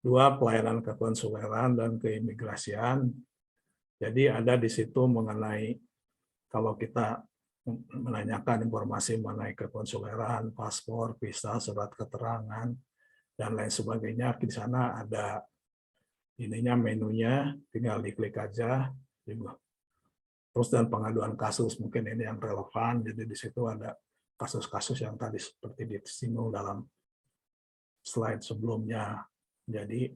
2, pelayanan kekonsuleran dan keimigrasian. Jadi ada di situ mengenai kalau kita menanyakan informasi mengenai kekonsuleran, paspor, visa, surat keterangan, dan lain sebagainya, di sana ada menunya, tinggal diklik aja. Terus dan pengaduan kasus, mungkin ini yang relevan, jadi di situ ada kasus-kasus yang tadi seperti disinggung dalam slide sebelumnya. Jadi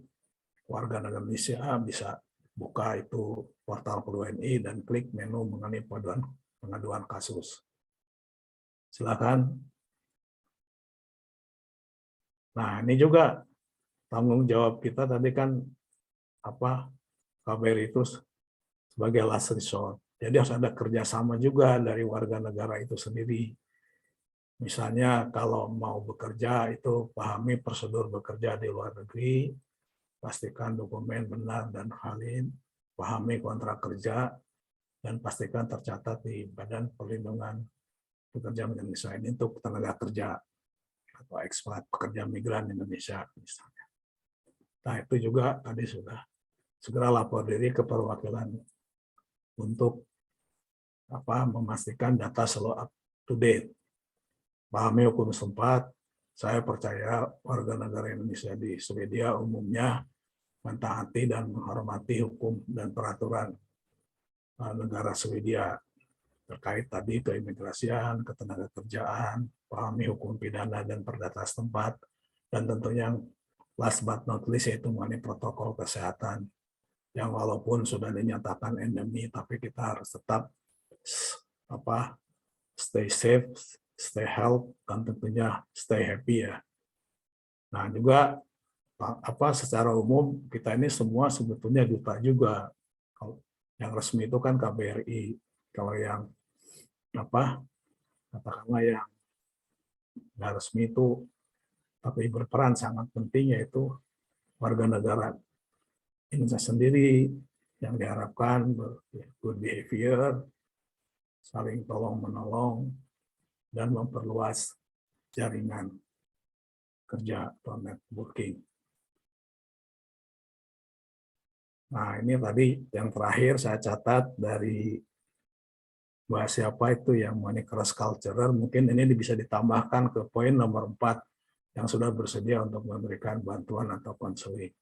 warga negara Indonesia bisa buka itu portal PerWNI dan klik menu mengenai pengaduan kasus. Silakan. Nah, ini juga tanggung jawab kita tadi kan KBRI itu sebagai last resort. Jadi harus ada kerjasama juga dari warga negara itu sendiri. Misalnya kalau mau bekerja itu pahami prosedur bekerja di luar negeri, pastikan dokumen benar dan valid, pahami kontrak kerja, dan pastikan tercatat di Badan Perlindungan Pekerja Indonesia. Ini untuk tenaga kerja atau ekspat pekerja migran Indonesia misalnya. Nah, itu juga tadi sudah segera lapor diri ke perwakilan untuk memastikan data selalu up to date. Pahami hukum setempat. Saya percaya warga negara Indonesia di Swedia umumnya mentaati dan menghormati hukum dan peraturan negara Swedia terkait tadi keimigrasian, ketenagakerjaan, pahami hukum pidana dan perdata setempat, dan tentunya yang last but not least yaitu mengenai protokol kesehatan yang walaupun sudah dinyatakan endemi, tapi kita harus tetap stay safe, stay healthy, dan tentunya stay happy ya. Nah juga secara umum kita ini semua sebetulnya duta juga. Yang resmi itu kan KBRI. Kalau yang katakanlah yang nggak resmi itu tapi berperan sangat penting yaitu warga negara Indonesia sendiri yang diharapkan good behavior, saling tolong-menolong, dan memperluas jaringan kerja atau networking. Nah, ini tadi yang terakhir saya catat dari bahas siapa itu yang mengenai cross cultural, mungkin ini bisa ditambahkan ke poin nomor 4 yang sudah bersedia untuk memberikan bantuan atau konseling.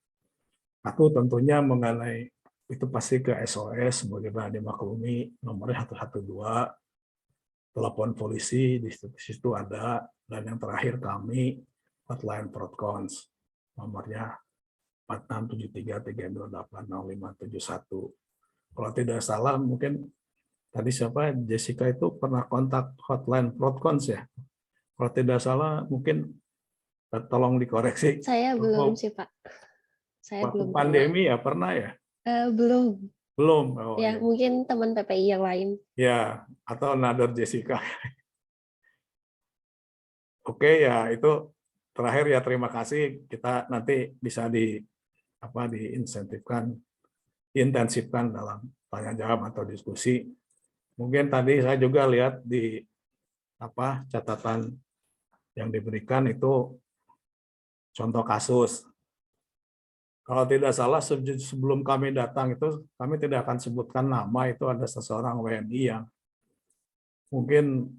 Aku tentunya mengenai itu pasti ke SOS, bagaimana dimaklumi, nomornya 112, telepon polisi, di situ ada, dan yang terakhir kami, hotline Prodcons, nomornya 467332800571. Kalau tidak salah, mungkin tadi siapa, Jessica itu pernah kontak hotline Prodcons ya? Kalau tidak salah, mungkin tolong dikoreksi. Saya belum sih, Pak. Saya Waktu belum pandemi ya pernah ya? belum. Belum. Oh, ya, ya. Mungkin teman PPI yang lain. Ya, atau another Jessica. Oke ya, itu terakhir ya, terima kasih. Kita nanti bisa diintensifkan dalam tanya jawab atau diskusi. Mungkin tadi saya juga lihat di catatan yang diberikan itu contoh kasus. Kalau tidak salah sebelum kami datang itu kami tidak akan sebutkan nama, itu ada seseorang WNI yang mungkin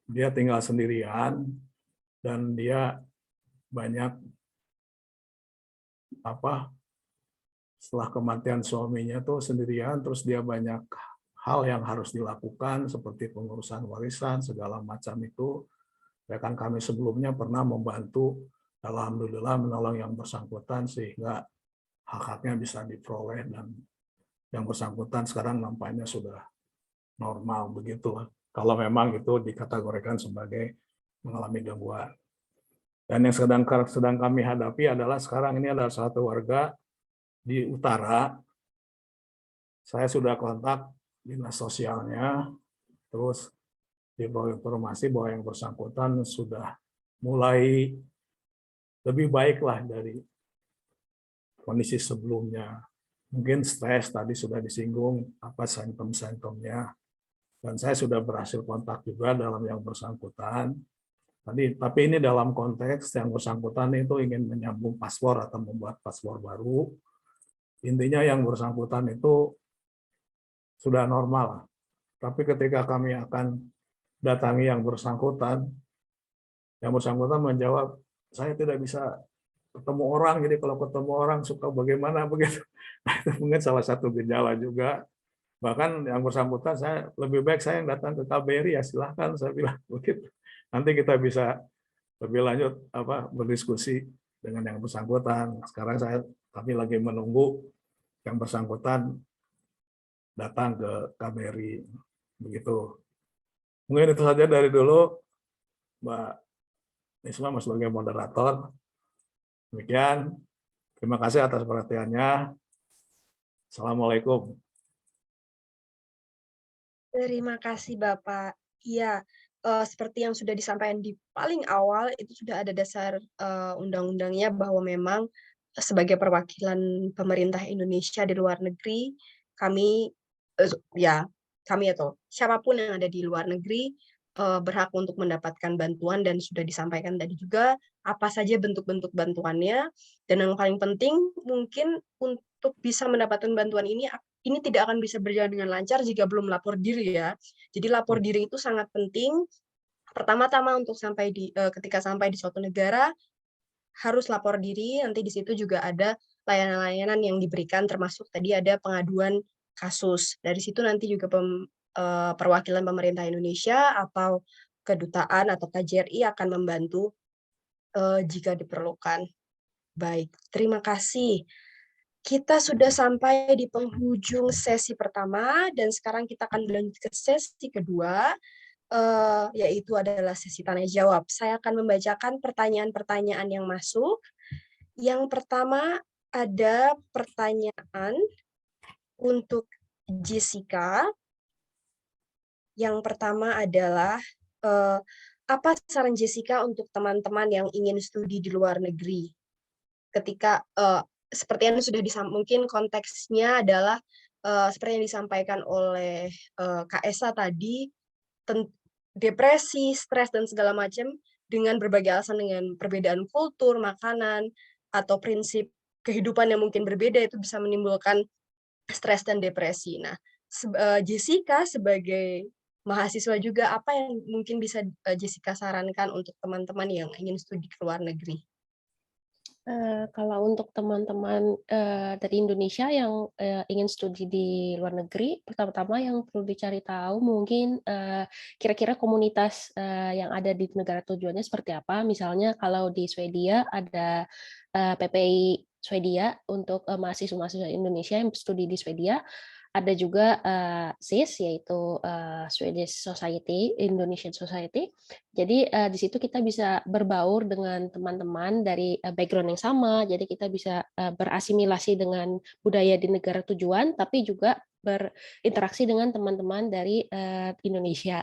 dia tinggal sendirian dan dia banyak setelah kematian suaminya tuh sendirian, terus dia banyak hal yang harus dilakukan seperti pengurusan warisan segala macam itu. Bahkan kami sebelumnya pernah membantu, alhamdulillah menolong yang bersangkutan sehingga hak-haknya bisa diperoleh, dan yang bersangkutan sekarang nampaknya sudah normal begitu. Kalau memang itu dikategorikan sebagai mengalami gangguan. Dan yang sedang kami hadapi adalah sekarang ini adalah satu warga di utara. Saya sudah kontak dinas sosialnya, terus dibawa informasi bahwa yang bersangkutan sudah mulai lebih baik lah dari kondisi sebelumnya. Mungkin stres tadi sudah disinggung apa simptom-simptomnya, dan saya sudah berhasil kontak juga dalam yang bersangkutan. Tapi ini dalam konteks yang bersangkutan itu ingin menyambung paspor atau membuat paspor baru. Intinya yang bersangkutan itu sudah normal. Tapi ketika kami akan datangi yang bersangkutan menjawab, saya tidak bisa ketemu orang, jadi kalau ketemu orang suka bagaimana begitu. Nah, itu mungkin salah satu gejala juga. Bahkan yang bersangkutan, saya lebih baik saya yang datang ke KBRI, ya silahkan, saya bilang begitu. Nanti kita bisa lebih lanjut berdiskusi dengan yang bersangkutan. Sekarang kami lagi menunggu yang bersangkutan datang ke KBRI, begitu. Mungkin itu saja dari dulu, Mbak Nisma sebagai moderator. Demikian, terima kasih atas perhatiannya. Assalamualaikum. Terima kasih Bapak. Iya, seperti yang sudah disampaikan di paling awal, itu sudah ada dasar undang-undangnya bahwa memang sebagai perwakilan pemerintah Indonesia di luar negeri, kami atau siapapun yang ada di luar negeri berhak untuk mendapatkan bantuan, dan sudah disampaikan tadi juga apa saja bentuk-bentuk bantuannya, dan yang paling penting mungkin untuk bisa mendapatkan bantuan ini tidak akan bisa berjalan dengan lancar jika belum lapor diri ya. Jadi lapor diri itu sangat penting. Pertama-tama untuk ketika sampai di suatu negara harus lapor diri. Nanti di situ juga ada layanan-layanan yang diberikan, termasuk tadi ada pengaduan kasus. Dari situ nanti juga perwakilan pemerintah Indonesia atau kedutaan atau KJRI akan membantu jika diperlukan. Baik, terima kasih. Kita sudah sampai di penghujung sesi pertama, dan sekarang kita akan lanjut ke sesi kedua, yaitu adalah sesi tanya jawab. Saya akan membacakan pertanyaan-pertanyaan yang masuk. Yang pertama ada pertanyaan untuk Jessica. Yang pertama adalah, apa saran Jessica untuk teman-teman yang ingin studi di luar negeri? Ketika seperti yang sudah mungkin konteksnya adalah seperti yang disampaikan oleh Kak Esa tadi, depresi, stres, dan segala macam dengan berbagai alasan, dengan perbedaan kultur, makanan, atau prinsip kehidupan yang mungkin berbeda, itu bisa menimbulkan stres dan depresi. Nah, Jessica sebagai mahasiswa juga, apa yang mungkin bisa Jessica sarankan untuk teman-teman yang ingin studi ke luar negeri? Kalau untuk teman-teman dari Indonesia yang ingin studi di luar negeri, pertama-tama yang perlu dicari tahu mungkin kira-kira komunitas yang ada di negara tujuannya seperti apa. Misalnya kalau di Swedia ada PPI Swedia untuk mahasiswa-mahasiswa Indonesia yang studi di Swedia. Ada juga SIS, yaitu Swedish Society, Indonesian Society. Jadi di situ kita bisa berbaur dengan teman-teman dari background yang sama, jadi kita bisa berasimilasi dengan budaya di negara tujuan, tapi juga berinteraksi dengan teman-teman dari Indonesia.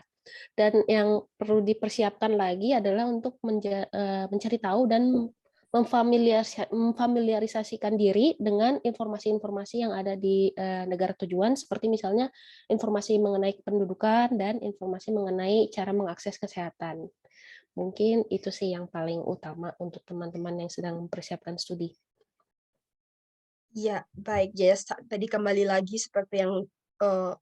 Dan yang perlu dipersiapkan lagi adalah untuk mencari tahu dan memfamiliarisasikan diri dengan informasi-informasi yang ada di negara tujuan, seperti misalnya informasi mengenai kependudukan dan informasi mengenai cara mengakses kesehatan. Mungkin itu sih yang paling utama untuk teman-teman yang sedang mempersiapkan studi. Ya, baik, Jess. Tadi kembali lagi seperti yang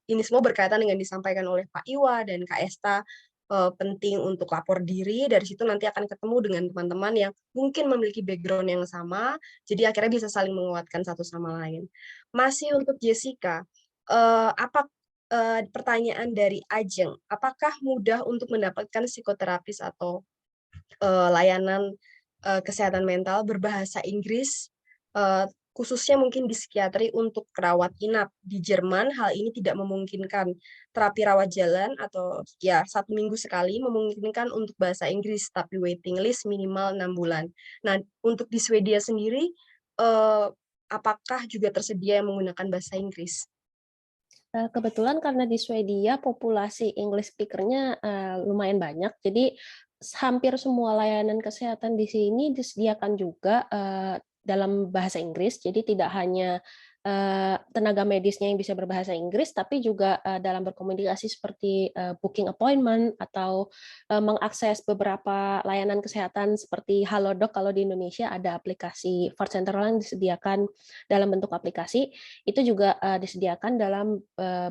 ini semua berkaitan dengan disampaikan oleh Pak Iwa dan Kak Esta, penting untuk lapor diri. Dari situ nanti akan ketemu dengan teman-teman yang mungkin memiliki background yang sama, jadi akhirnya bisa saling menguatkan satu sama lain. Masih untuk Jessica, pertanyaan dari Ajeng, apakah mudah untuk mendapatkan psikoterapis atau layanan kesehatan mental berbahasa Inggris, khususnya mungkin di psikiatri untuk rawat inap? Di Jerman hal ini tidak memungkinkan. Terapi rawat jalan atau ya 1 minggu sekali memungkinkan untuk bahasa Inggris, tapi waiting list minimal 6 bulan. Nah, untuk di Swedia sendiri, apakah juga tersedia yang menggunakan bahasa Inggris? Kebetulan karena di Swedia populasi English speaker-nya lumayan banyak, jadi hampir semua layanan kesehatan di sini disediakan juga dalam bahasa Inggris. Jadi tidak hanya tenaga medisnya yang bisa berbahasa Inggris, tapi juga dalam berkomunikasi seperti booking appointment atau mengakses beberapa layanan kesehatan seperti Halodoc. Kalau di Indonesia ada aplikasi Fart Center yang disediakan dalam bentuk aplikasi, itu juga disediakan dalam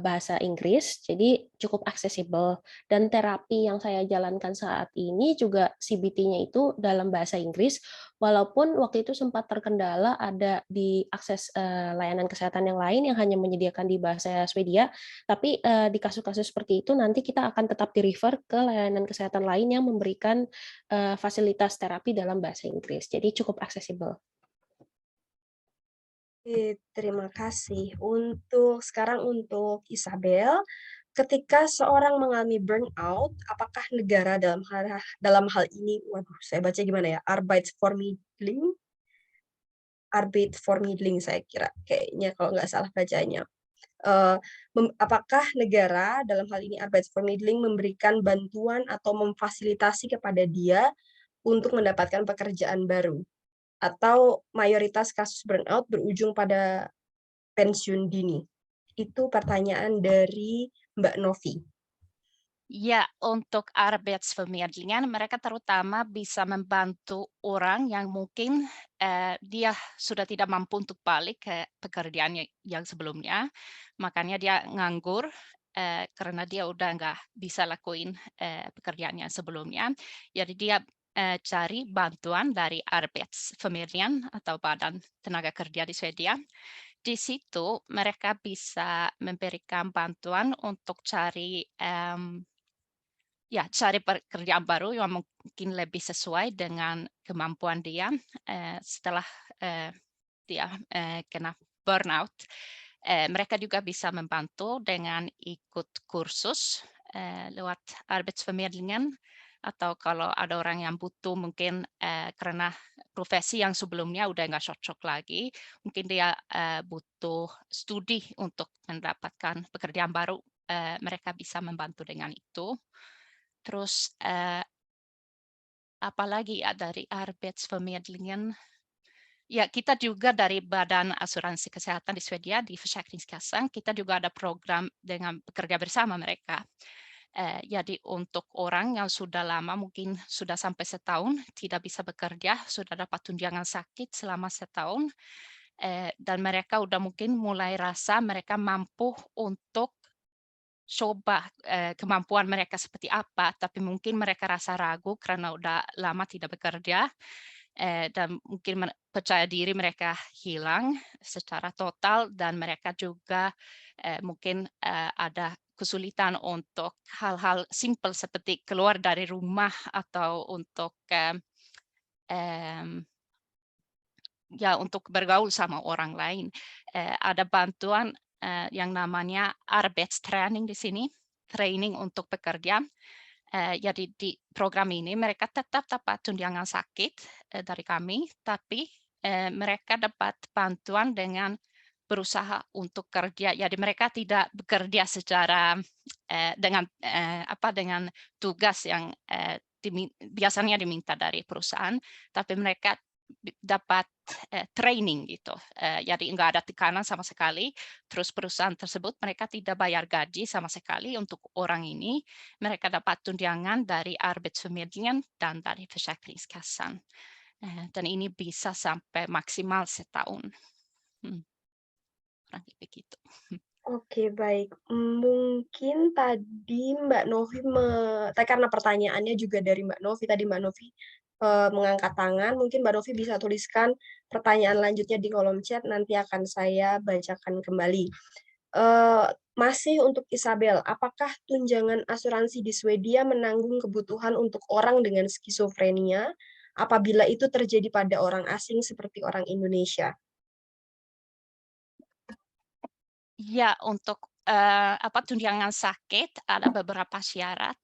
bahasa Inggris, jadi cukup aksesibel. Dan terapi yang saya jalankan saat ini juga CBT-nya itu dalam bahasa Inggris, walaupun waktu itu sempat terkendala ada di akses layanan kesehatan yang lain yang hanya menyediakan di bahasa Swedia, tapi di kasus-kasus seperti itu nanti kita akan tetap di-refer ke layanan kesehatan lain yang memberikan fasilitas terapi dalam bahasa Inggris. Jadi cukup aksesibel. Terima kasih. Sekarang untuk Isabel, ketika seorang mengalami burnout, apakah negara dalam hal ini, waduh, saya baca gimana ya, Arbeitsvermittlung saya kira, kayaknya kalau nggak salah bacanya. Apakah negara dalam hal ini Arbeitsvermittlung memberikan bantuan atau memfasilitasi kepada dia untuk mendapatkan pekerjaan baru? Atau mayoritas kasus burnout berujung pada pensiun dini? Itu pertanyaan dari Mbak Novi. Ya, untuk Arbeitsvermittlung, mereka terutama bisa membantu orang yang mungkin dia sudah tidak mampu untuk balik ke pekerjaannya yang sebelumnya, makanya dia nganggur karena dia udah nggak bisa lakuin pekerjaannya sebelumnya. Jadi dia cari bantuan dari Arbeitsvermittlung atau Badan Tenaga Kerja di Swedia. Di situ mereka bisa memberikan bantuan untuk cari pekerjaan baru yang mungkin lebih sesuai dengan kemampuan dia setelah dia kena burnout. Mereka juga bisa membantu dengan ikut kursus lewat Arbeitsvermittlung, atau kalau ada orang yang butuh mungkin karena profesi yang sebelumnya udah nggak cocok lagi, mungkin dia butuh studi untuk mendapatkan pekerjaan baru, mereka bisa membantu dengan itu. Terus apalagi ya dari Arbeitsvermittlung, ya kita juga dari Badan Asuransi Kesehatan di Swedia, di Försäkringskassan, kita juga ada program dengan bekerja bersama mereka. Jadi untuk orang yang sudah lama, mungkin sudah sampai setahun tidak bisa bekerja, sudah dapat tunjangan sakit selama setahun, dan mereka udah mungkin mulai rasa mereka mampu untuk coba kemampuan mereka seperti apa, tapi mungkin mereka rasa ragu karena udah lama tidak bekerja, dan mungkin percaya diri mereka hilang secara total, dan mereka juga mungkin ada kesulitan untuk hal-hal simpel seperti keluar dari rumah atau untuk untuk bergaul sama orang lain. Ada bantuan yang namanya Arbeitstraining di sini, training untuk bekerja. Jadi di program ini mereka tetap dapat tunjangan sakit dari kami, tapi mereka dapat bantuan dengan berusaha untuk kerja. Jadi mereka tidak bekerja secara dengan tugas yang biasanya diminta dari perusahaan, tapi mereka dapat training gitu. Jadi nggak ada tekanan sama sekali. Terus perusahaan tersebut mereka tidak bayar gaji sama sekali untuk orang ini. Mereka dapat tunjangan dari Arbeitsvermittlung dan dari Försäkringskassan. Dan ini bisa sampai maksimal setahun. Kurang lebih begitu. Oke, baik. Mungkin tadi Mbak Novi, karena pertanyaannya juga dari Mbak Novi, tadi Mbak Novi mengangkat tangan, mungkin Mbak Novi bisa tuliskan pertanyaan lanjutnya di kolom chat, nanti akan saya bacakan kembali. Masih untuk Isabel, apakah tunjangan asuransi di Swedia menanggung kebutuhan untuk orang dengan skizofrenia apabila itu terjadi pada orang asing seperti orang Indonesia? Ya, untuk tunjangan sakit ada beberapa syarat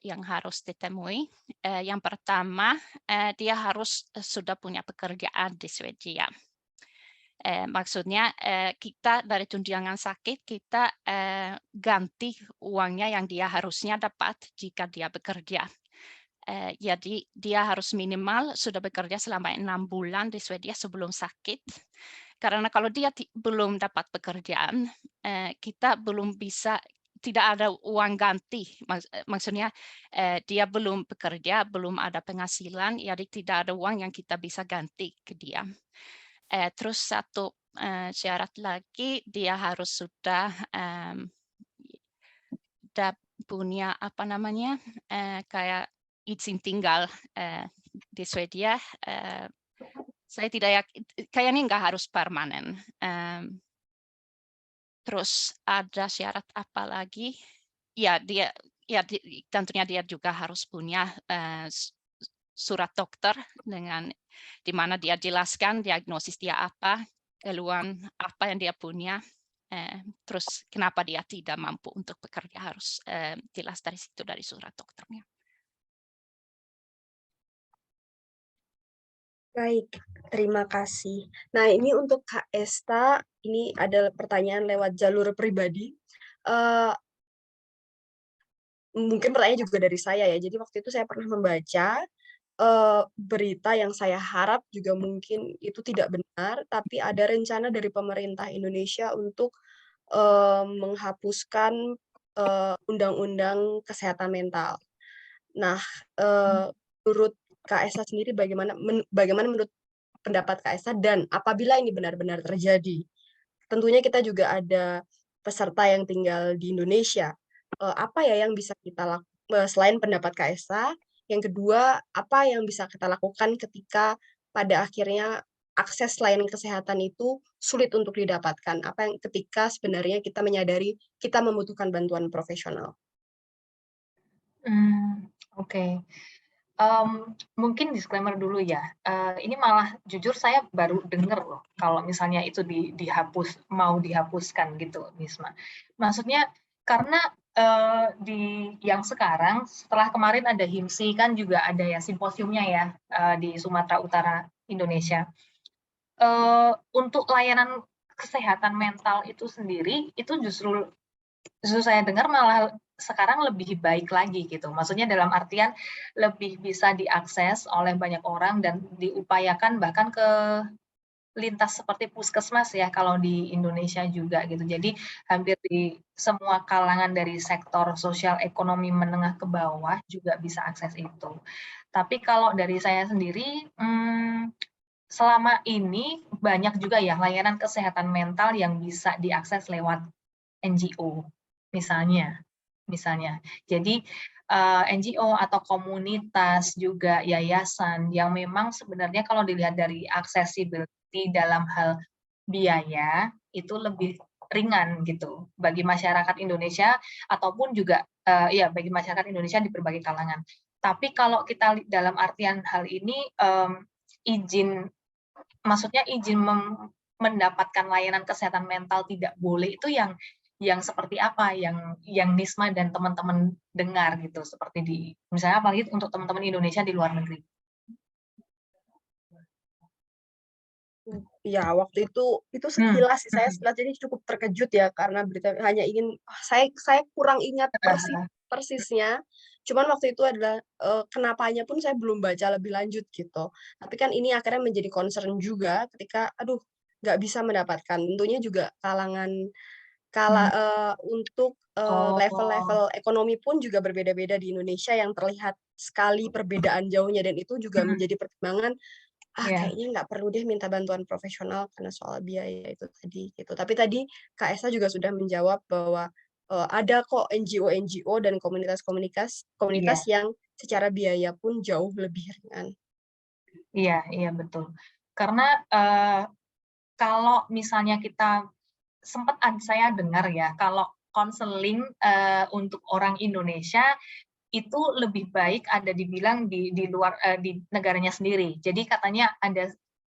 yang harus ditemui. Yang pertama, dia harus sudah punya pekerjaan di Swedia. Maksudnya kita dari tunjangan sakit kita ganti uangnya yang dia harusnya dapat jika dia bekerja. Jadi dia harus minimal sudah bekerja selama 6 bulan di Swedia sebelum sakit. Karena kalau dia belum dapat pekerjaan, kita belum bisa, tidak ada uang ganti. Maksudnya dia belum bekerja, belum ada penghasilan, jadi tidak ada uang yang kita bisa ganti ke dia. Terus satu syarat lagi, dia harus sudah punya apa namanya, kayak izin tinggal di Swedia. Saya tidak yakin, kayaknya nggak harus permanen. Terus ada syarat apa lagi? Ya tentunya dia juga harus punya surat dokter dengan di mana dia jelaskan diagnosis dia apa, keluhan apa yang dia punya. Terus kenapa dia tidak mampu untuk bekerja, harus jelas dari situ, dari surat dokternya. Baik, terima kasih. Nah, ini untuk Kak Esta, ini ada pertanyaan lewat jalur pribadi. Mungkin pertanyaan juga dari saya ya. Jadi waktu itu saya pernah membaca berita yang saya harap juga mungkin itu tidak benar, tapi ada rencana dari pemerintah Indonesia untuk menghapuskan undang-undang kesehatan mental. Nah, menurut Kak Esa sendiri bagaimana menurut pendapat Kak Esa, dan apabila ini benar-benar terjadi, tentunya kita juga ada peserta yang tinggal di Indonesia. Apa ya yang bisa kita lakukan selain pendapat Kak Esa? Yang kedua, apa yang bisa kita lakukan ketika pada akhirnya akses layanan kesehatan itu sulit untuk didapatkan? Apa yang ketika sebenarnya kita menyadari kita membutuhkan bantuan profesional? Oke. Mungkin disclaimer dulu ya. Ini malah jujur saya baru dengar loh kalau misalnya itu mau dihapuskan gitu, Nisma. Maksudnya karena di yang sekarang setelah kemarin ada HIMSI kan juga ada ya simposiumnya ya di Sumatera Utara Indonesia. Untuk layanan kesehatan mental itu sendiri itu justru saya dengar malah sekarang lebih baik lagi gitu. Maksudnya dalam artian lebih bisa diakses oleh banyak orang dan diupayakan bahkan ke lintas seperti puskesmas ya kalau di Indonesia juga gitu. Jadi hampir di semua kalangan dari sektor sosial ekonomi menengah ke bawah juga bisa akses itu. Tapi kalau dari saya sendiri, selama ini banyak juga ya layanan kesehatan mental yang bisa diakses lewat NGO misalnya. Jadi NGO atau komunitas juga yayasan yang memang sebenarnya kalau dilihat dari accessibility dalam hal biaya itu lebih ringan gitu bagi masyarakat Indonesia ataupun juga bagi masyarakat Indonesia di berbagai kalangan. Tapi kalau kita dalam artian hal ini maksudnya izin mendapatkan layanan kesehatan mental tidak boleh itu yang seperti apa yang Nisma dan teman-teman dengar gitu, seperti misalnya apalagi untuk teman-teman Indonesia di luar negeri. Ya, waktu itu sekilas sih, saya sekilas jadi cukup terkejut ya karena berita hanya ingin saya kurang ingat persisnya. Cuman waktu itu adalah kenapanya pun saya belum baca lebih lanjut gitu. Tapi kan ini akhirnya menjadi concern juga ketika nggak bisa mendapatkan. Tentunya juga untuk level-level ekonomi pun juga berbeda-beda di Indonesia yang terlihat sekali perbedaan jauhnya, dan itu juga menjadi pertimbangan kayaknya nggak perlu deh minta bantuan profesional karena soal biaya itu tadi gitu. Tapi tadi Kak Esa juga sudah menjawab bahwa ada kok NGO dan komunitas yang secara biaya pun jauh lebih ringan. Iya betul. Karena kalau misalnya kita sempat saya dengar ya, kalau konseling untuk orang Indonesia itu lebih baik ada dibilang di luar di negaranya sendiri. Jadi katanya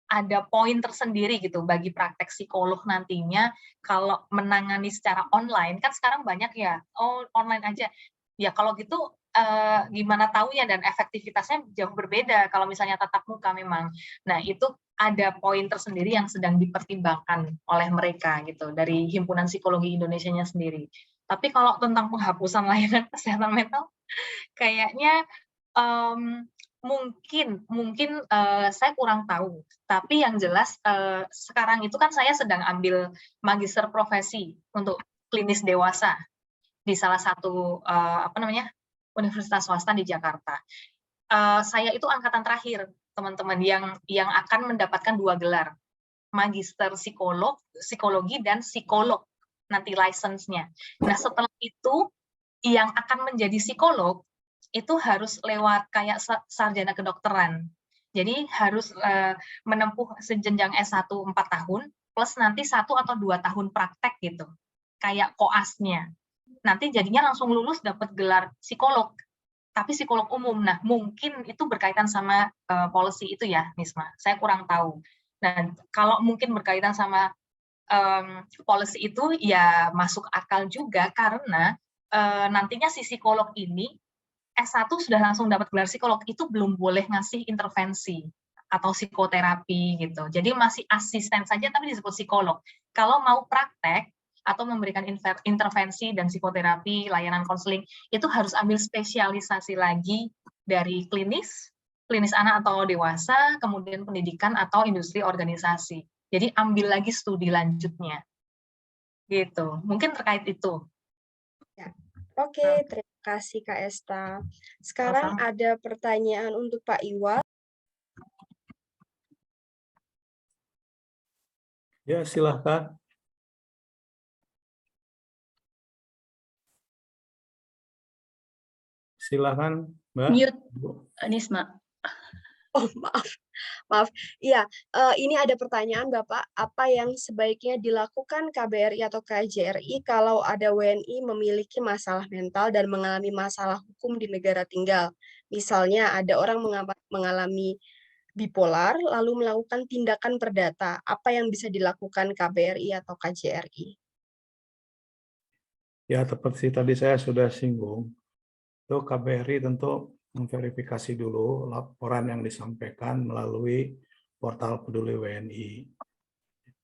ada poin tersendiri gitu bagi praktek psikolog nantinya kalau menangani secara online, kan sekarang banyak ya, online aja. Ya kalau gitu gimana taunya, dan efektivitasnya jauh berbeda kalau misalnya tatap muka memang. Nah, itu ada poin tersendiri yang sedang dipertimbangkan oleh mereka gitu dari Himpunan Psikologi Indonesianya sendiri. Tapi kalau tentang penghapusan layanan kesehatan mental, kayaknya mungkin saya kurang tahu. Tapi yang jelas sekarang itu kan saya sedang ambil magister profesi untuk klinis dewasa di salah satu universitas swasta di Jakarta. Saya itu angkatan terakhir, teman-teman, yang akan mendapatkan 2 gelar, magister psikologi dan psikolog, nanti license-nya. Nah, setelah itu yang akan menjadi psikolog itu harus lewat kayak sarjana kedokteran. Jadi harus menempuh sejenjang S1 4 tahun plus nanti 1 atau 2 tahun praktek gitu. Kayak koasnya. Nanti jadinya langsung lulus dapat gelar psikolog, tapi psikolog umum. Nah, mungkin itu berkaitan sama policy itu ya, Nisma. Saya kurang tahu. Nah, kalau mungkin berkaitan sama policy itu ya masuk akal juga, karena nantinya si psikolog ini S1 sudah langsung dapat gelar psikolog, itu belum boleh ngasih intervensi atau psikoterapi gitu. Jadi masih asisten saja tapi disebut psikolog. Kalau mau praktek atau memberikan intervensi dan psikoterapi, layanan konseling, itu harus ambil spesialisasi lagi dari klinis anak atau dewasa, kemudian pendidikan atau industri organisasi. Jadi ambil lagi studi lanjutnya. Gitu. Mungkin terkait itu. Ya. Oke, terima kasih Kak Esta. Sekarang ada pertanyaan untuk Pak Iwa. Ya, silahkan. Silakan, Mbak. Mute, Nisma. Oh, maaf. Iya, ini ada pertanyaan Bapak, apa yang sebaiknya dilakukan KBRI atau KJRI kalau ada WNI memiliki masalah mental dan mengalami masalah hukum di negara tinggal? Misalnya ada orang mengalami bipolar lalu melakukan tindakan perdata, apa yang bisa dilakukan KBRI atau KJRI? Ya, seperti tadi saya sudah singgung, itu KBRI tentu memverifikasi dulu laporan yang disampaikan melalui portal Peduli WNI.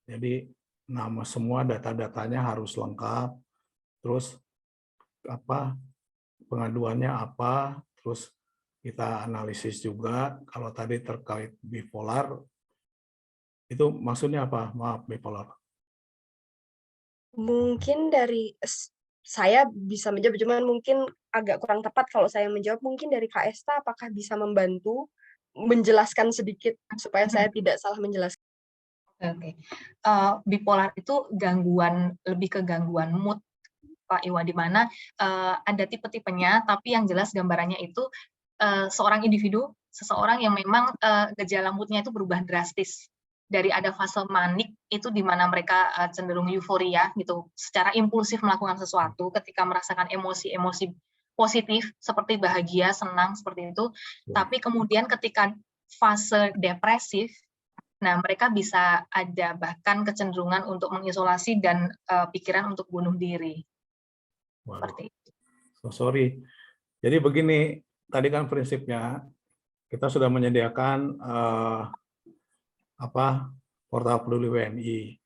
Jadi nama semua data-datanya harus lengkap, terus pengaduannya apa, terus kita analisis juga. Kalau tadi terkait bipolar, itu maksudnya apa? Maaf, bipolar. Mungkin dari saya bisa menjawab, cuman mungkin agak kurang tepat kalau saya menjawab. Mungkin dari Kak Esta, apakah bisa membantu menjelaskan sedikit supaya saya tidak salah menjelaskan? Oke. Bipolar itu lebih ke gangguan mood, Pak Iwa, di mana ada tipe-tipenya, tapi yang jelas gambarannya itu seorang individu, seseorang yang memang gejala moodnya itu berubah drastis. Dari ada fase manik itu di mana mereka cenderung euforia gitu, secara impulsif melakukan sesuatu ketika merasakan emosi-emosi positif seperti bahagia, senang seperti itu. Tapi kemudian ketika fase depresif, nah mereka bisa ada bahkan kecenderungan untuk mengisolasi dan pikiran untuk bunuh diri. Seperti itu. Sorry. Jadi begini, tadi kan prinsipnya kita sudah menyediakan portal Peduli WNI.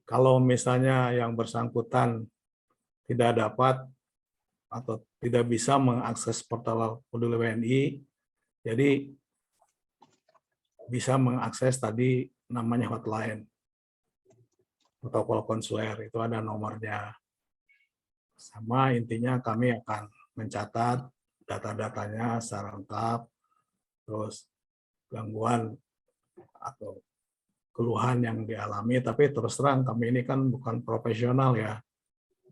Kalau misalnya yang bersangkutan tidak dapat atau tidak bisa mengakses portal Peduli WNI, jadi bisa mengakses tadi namanya hotline, protokol konsuler, itu ada nomornya. Sama intinya kami akan mencatat data-datanya secara lengkap, terus gangguan atau keluhan yang dialami, tapi terus terang kami ini kan bukan profesional ya.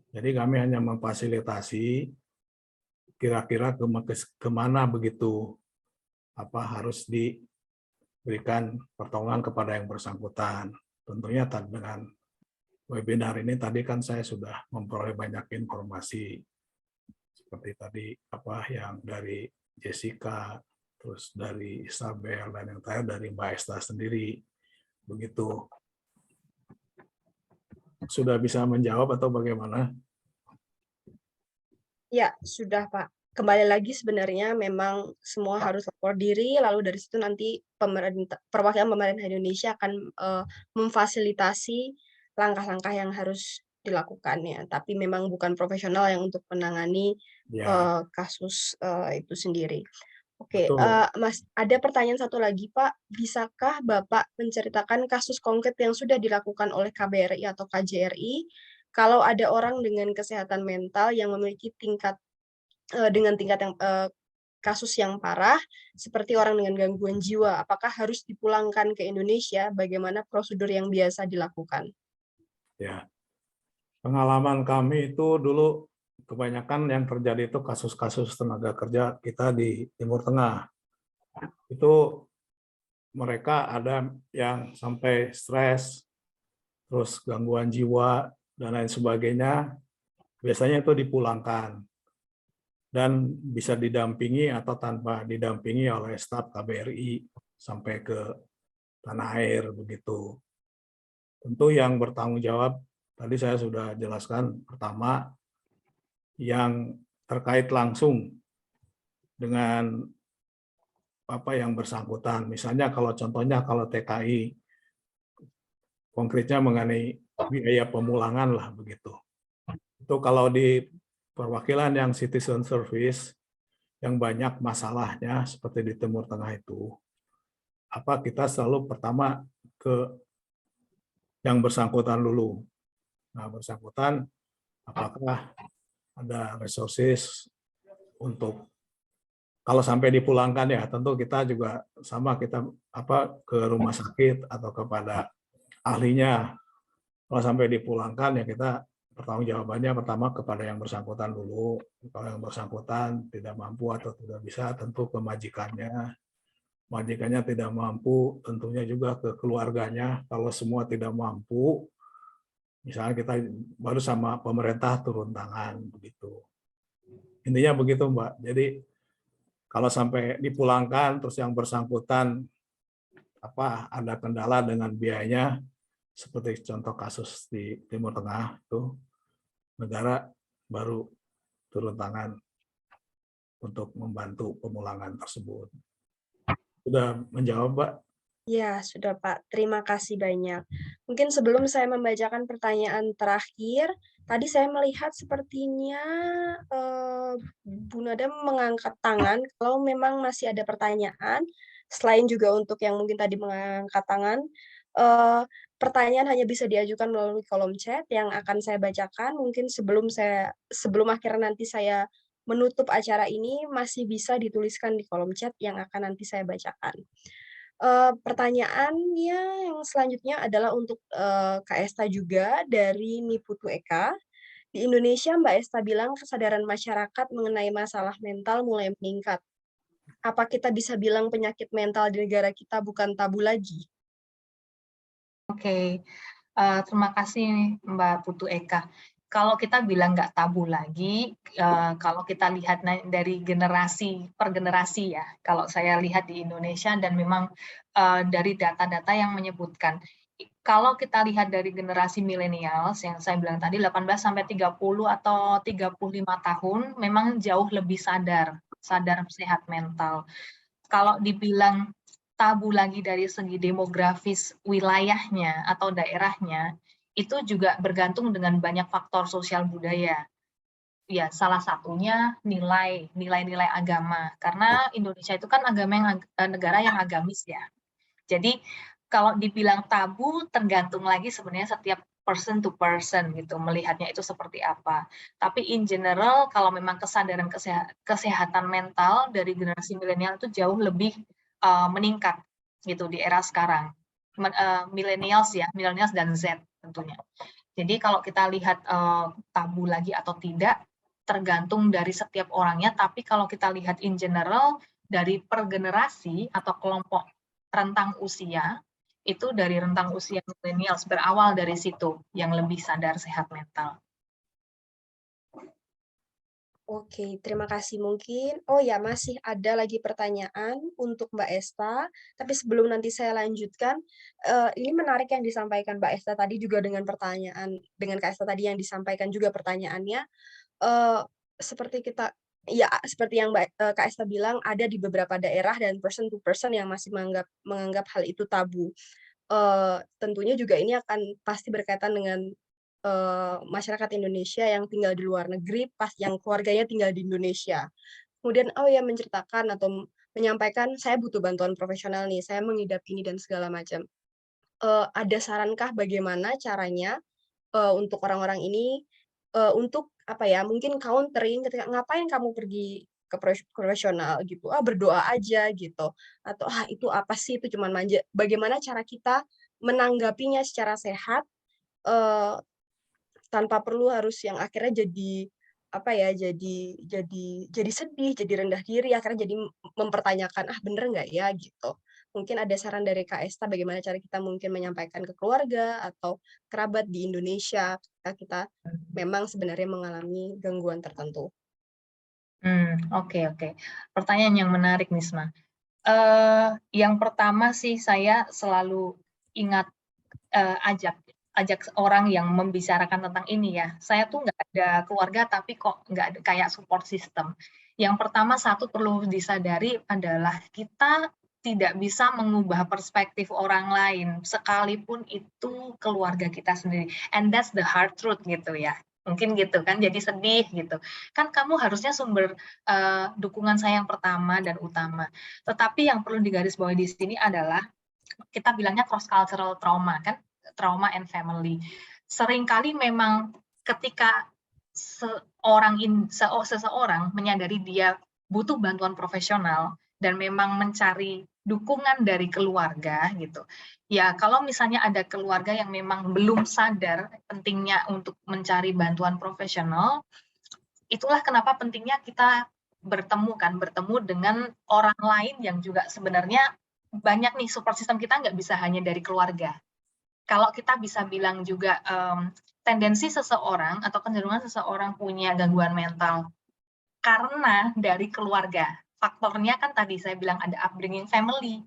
Jadi kami hanya memfasilitasi kira-kira kemana begitu harus diberikan pertolongan kepada yang bersangkutan. Tentunya dengan webinar ini tadi kan saya sudah memperoleh banyak informasi seperti tadi yang dari Jessica, terus dari Isabel, dan yang terakhir dari Mbak Esta sendiri. Begitu. Sudah bisa menjawab atau bagaimana? Ya, sudah Pak. Kembali lagi sebenarnya memang semua harus lapor diri, lalu dari situ nanti perwakilan pemerintah Indonesia akan memfasilitasi langkah-langkah yang harus dilakukannya. Tapi memang bukan profesional yang untuk menangani Ya, kasus itu sendiri. Oke, betul. Mas, ada pertanyaan satu lagi, Pak. Bisakah Bapak menceritakan kasus konkret yang sudah dilakukan oleh KBRI atau KJRI kalau ada orang dengan kesehatan mental yang memiliki dengan tingkat yang kasus yang parah, seperti orang dengan gangguan jiwa, apakah harus dipulangkan ke Indonesia? Bagaimana prosedur yang biasa dilakukan? Ya, pengalaman kami itu dulu kebanyakan yang terjadi itu kasus-kasus tenaga kerja kita di Timur Tengah. Itu mereka ada yang sampai stres, terus gangguan jiwa, dan lain sebagainya, biasanya itu dipulangkan. Dan bisa didampingi atau tanpa didampingi oleh staf KBRI sampai ke tanah air begitu. Tentu yang bertanggung jawab, tadi saya sudah jelaskan, pertama yang terkait langsung dengan apa yang bersangkutan. Misalnya kalau contohnya kalau TKI, konkretnya mengenai biaya pemulangan lah begitu. Itu kalau di perwakilan yang citizen service yang banyak masalahnya seperti di Timur Tengah itu, apa kita selalu pertama ke yang bersangkutan dulu. Nah, bersangkutan apakah ada resources untuk kalau sampai dipulangkan ya tentu kita juga sama kita ke rumah sakit atau kepada ahlinya. Kalau sampai dipulangkan ya kita pertanggungjawabannya pertama kepada yang bersangkutan dulu. Kalau yang bersangkutan tidak mampu atau tidak bisa tentu ke majikannya. Majikannya tidak mampu tentunya juga ke keluarganya. Kalau semua tidak mampu, misalnya kita baru sama pemerintah turun tangan begitu. Intinya begitu Mbak. Jadi kalau sampai dipulangkan terus yang bersangkutan ada kendala dengan biayanya seperti contoh kasus di Timur Tengah itu negara baru turun tangan untuk membantu pemulangan tersebut. Sudah menjawab, Mbak? Ya, sudah Pak. Terima kasih banyak. Mungkin sebelum saya membacakan pertanyaan terakhir, tadi saya melihat sepertinya Bu Nada mengangkat tangan. Kalau memang masih ada pertanyaan, selain juga untuk yang mungkin tadi mengangkat tangan, pertanyaan hanya bisa diajukan melalui kolom chat yang akan saya bacakan. Mungkin sebelum akhirnya nanti saya menutup acara ini, masih bisa dituliskan di kolom chat yang akan nanti saya bacakan. Pertanyaannya yang selanjutnya adalah untuk, Kak Esta juga dari Niputu Eka. Di Indonesia Mbak Esta bilang kesadaran masyarakat mengenai masalah mental mulai meningkat. Apa kita bisa bilang penyakit mental di negara kita bukan tabu lagi? Oke, terima kasih Mbak Putu Eka. Kalau kita bilang nggak tabu lagi, kalau kita lihat dari generasi per generasi ya, kalau saya lihat di Indonesia dan memang dari data-data yang menyebutkan, kalau kita lihat dari generasi milenials yang saya bilang tadi 18 sampai 30 atau 35 tahun memang jauh lebih sadar sehat mental. Kalau dibilang tabu lagi dari segi demografis wilayahnya atau daerahnya, itu juga bergantung dengan banyak faktor sosial budaya. Ya, salah satunya nilai-nilai agama. Karena Indonesia itu kan negara yang agamis ya. Jadi kalau dibilang tabu tergantung lagi sebenarnya setiap person to person gitu, melihatnya itu seperti apa. Tapi in general kalau memang kesadaran kesehatan mental dari generasi milenial itu jauh lebih meningkat gitu di era sekarang. Millennials dan Z tentunya. Jadi kalau kita lihat tabu lagi atau tidak tergantung dari setiap orangnya, tapi kalau kita lihat in general dari per generasi atau kelompok rentang usia, itu dari rentang usia millennials berawal dari situ yang lebih sadar sehat mental. Oke, terima kasih. Mungkin, oh ya, masih ada lagi pertanyaan untuk Mbak Esta. Tapi sebelum nanti saya lanjutkan, ini menarik yang disampaikan Mbak Esta tadi juga dengan Kak Esta tadi yang disampaikan juga pertanyaannya. seperti yang Kak Esta bilang, ada di beberapa daerah dan person to person yang masih menganggap hal itu tabu. Tentunya juga ini akan pasti berkaitan dengan masyarakat Indonesia yang tinggal di luar negeri, yang keluarganya tinggal di Indonesia. Kemudian menceritakan atau menyampaikan, saya butuh bantuan profesional nih, saya mengidap ini dan segala macam. Ada sarankah bagaimana caranya untuk orang-orang ini untuk mungkin countering ketika ngapain kamu pergi ke profesional gitu, berdoa aja gitu, atau itu apa sih, itu cuman manja. Bagaimana cara kita menanggapinya secara sehat tanpa perlu harus yang akhirnya jadi sedih, jadi rendah diri, akhirnya jadi mempertanyakan, bener nggak ya gitu. Mungkin ada saran dari Kak Esta bagaimana cara kita mungkin menyampaikan ke keluarga atau kerabat di Indonesia ketika kita memang sebenarnya mengalami gangguan tertentu. Oke. Pertanyaan yang menarik, Nisma. Yang pertama sih saya selalu ingat ajak orang yang membicarakan tentang ini ya. Saya tuh nggak ada keluarga tapi kok nggak ada kayak support system. Yang pertama satu perlu disadari adalah kita tidak bisa mengubah perspektif orang lain sekalipun itu keluarga kita sendiri. And that's the hard truth gitu ya. Mungkin gitu kan, jadi sedih gitu. Kan kamu harusnya sumber dukungan saya yang pertama dan utama. Tetapi yang perlu digarisbawahi di sini adalah kita bilangnya cross cultural trauma kan, trauma and family. Seringkali memang ketika seseorang menyadari dia butuh bantuan profesional dan memang mencari dukungan dari keluarga gitu. Ya, kalau misalnya ada keluarga yang memang belum sadar pentingnya untuk mencari bantuan profesional, itulah kenapa pentingnya kita bertemu dengan orang lain yang juga sebenarnya banyak nih, support system kita nggak bisa hanya dari keluarga. Kalau kita bisa bilang juga tendensi seseorang atau kecenderungan seseorang punya gangguan mental karena dari keluarga. Faktornya kan tadi saya bilang ada upbringing family.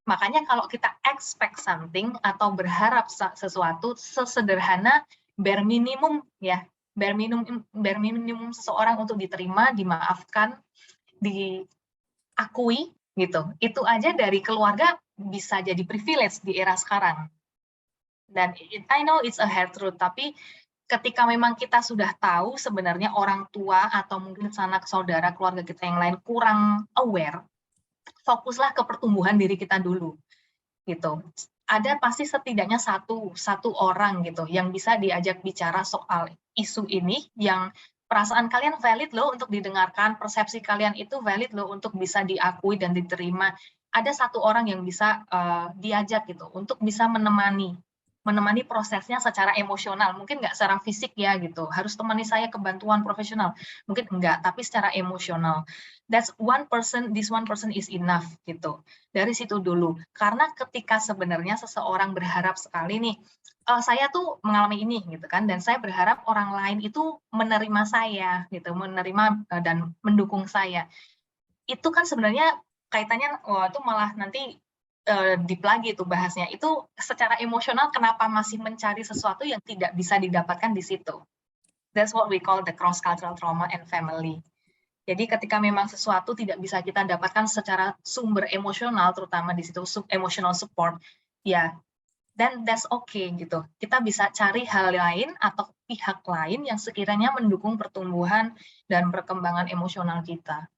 Makanya kalau kita expect something atau berharap sesuatu sesederhana bare minimum ya, bare minimum seseorang untuk diterima, dimaafkan, diakui gitu. Itu aja dari keluarga bisa jadi privilege di era sekarang. Dan I know it's a hard truth, tapi ketika memang kita sudah tahu sebenarnya orang tua atau mungkin sanak saudara keluarga kita yang lain kurang aware, fokuslah ke pertumbuhan diri kita dulu gitu. Ada pasti setidaknya satu orang gitu yang bisa diajak bicara soal isu ini, yang perasaan kalian valid loh untuk didengarkan, persepsi kalian itu valid loh untuk bisa diakui dan diterima. Ada satu orang yang bisa diajak gitu untuk bisa menemani prosesnya secara emosional, mungkin nggak secara fisik ya gitu, harus temani saya ke bantuan profesional, mungkin enggak, tapi secara emosional. This one person is enough gitu. Dari situ dulu, karena ketika sebenarnya seseorang berharap sekali nih, saya tuh mengalami ini gitu kan, dan saya berharap orang lain itu menerima saya gitu, menerima dan mendukung saya. Itu kan sebenarnya kaitannya, itu malah nanti deep lagi tuh bahasnya, itu secara emosional kenapa masih mencari sesuatu yang tidak bisa didapatkan di situ. That's what we call the cross-cultural trauma and family. Jadi ketika memang sesuatu tidak bisa kita dapatkan secara sumber emosional, terutama di situ emotional support, ya, then that's okay gitu. Kita bisa cari hal lain atau pihak lain yang sekiranya mendukung pertumbuhan dan perkembangan emosional kita.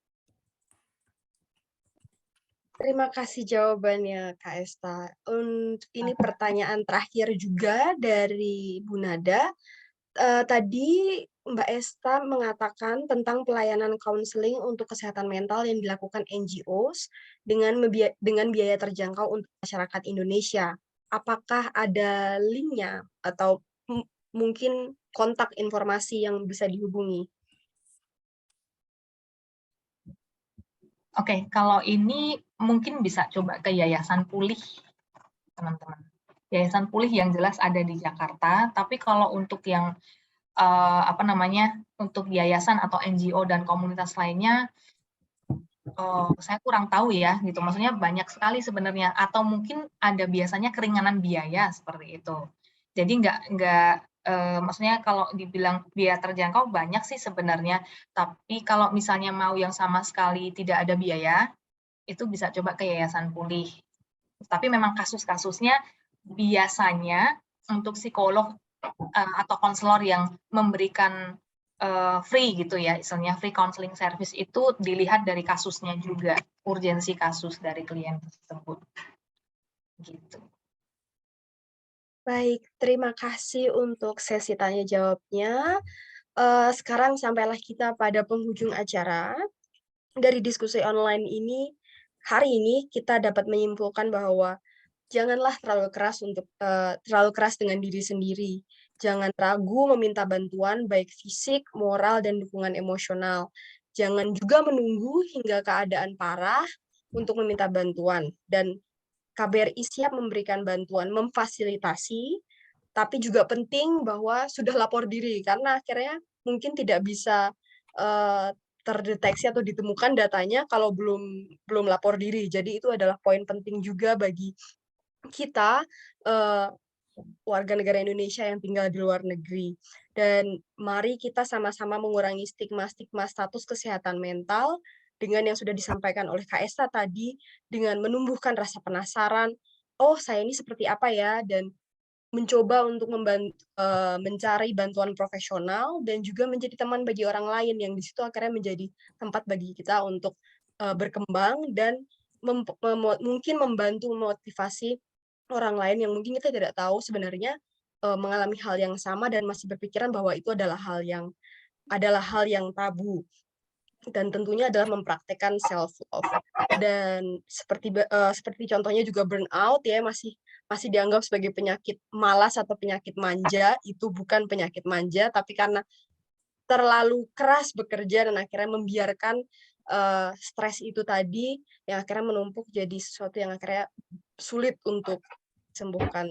Terima kasih jawabannya, Kak Esta. Ini pertanyaan terakhir juga dari Bu Nada. Tadi Mbak Esta mengatakan tentang pelayanan konseling untuk kesehatan mental yang dilakukan NGOs dengan biaya terjangkau untuk masyarakat Indonesia. Apakah ada linknya atau mungkin kontak informasi yang bisa dihubungi? Oke, kalau ini mungkin bisa coba ke Yayasan Pulih, teman-teman. Yayasan Pulih yang jelas ada di Jakarta, tapi kalau untuk yang untuk yayasan atau NGO dan komunitas lainnya, saya kurang tahu ya, gitu. Maksudnya banyak sekali sebenarnya, atau mungkin ada biasanya keringanan biaya seperti itu. Jadi Maksudnya kalau dibilang biaya terjangkau banyak sih sebenarnya, tapi kalau misalnya mau yang sama sekali tidak ada biaya, itu bisa coba ke yayasan pulih. Tapi memang kasus-kasusnya biasanya untuk psikolog atau konselor yang memberikan free gitu ya, istilahnya free counseling service itu dilihat dari kasusnya juga, urgensi kasus dari klien tersebut. Gitu. Baik, terima kasih untuk sesi tanya jawabnya. Sekarang sampailah kita pada penghujung acara. Dari diskusi online ini, hari ini kita dapat menyimpulkan bahwa janganlah terlalu keras dengan diri sendiri. Jangan ragu meminta bantuan baik fisik, moral, dan dukungan emosional. Jangan juga menunggu hingga keadaan parah untuk meminta bantuan. Dan KBRI siap memberikan bantuan, memfasilitasi, tapi juga penting bahwa sudah lapor diri, karena akhirnya mungkin tidak bisa terdeteksi atau ditemukan datanya kalau belum lapor diri. Jadi itu adalah poin penting juga bagi kita, warga negara Indonesia yang tinggal di luar negeri. Dan mari kita sama-sama mengurangi stigma-stigma status kesehatan mental dengan yang sudah disampaikan oleh Kak Esta tadi, dengan menumbuhkan rasa penasaran, "Oh, saya ini seperti apa ya?" Dan mencoba untuk mencari bantuan profesional dan juga menjadi teman bagi orang lain yang di situ akhirnya menjadi tempat bagi kita untuk, berkembang dan mungkin membantu memotivasi orang lain yang mungkin kita tidak tahu sebenarnya, mengalami hal yang sama dan masih berpikiran bahwa itu adalah hal yang tabu. Dan tentunya adalah mempraktekkan self love. Dan seperti contohnya juga burnout ya, masih dianggap sebagai penyakit malas atau penyakit manja. Itu bukan penyakit manja, tapi karena terlalu keras bekerja dan akhirnya membiarkan stres itu tadi yang akhirnya menumpuk jadi sesuatu yang akhirnya sulit untuk disembuhkan.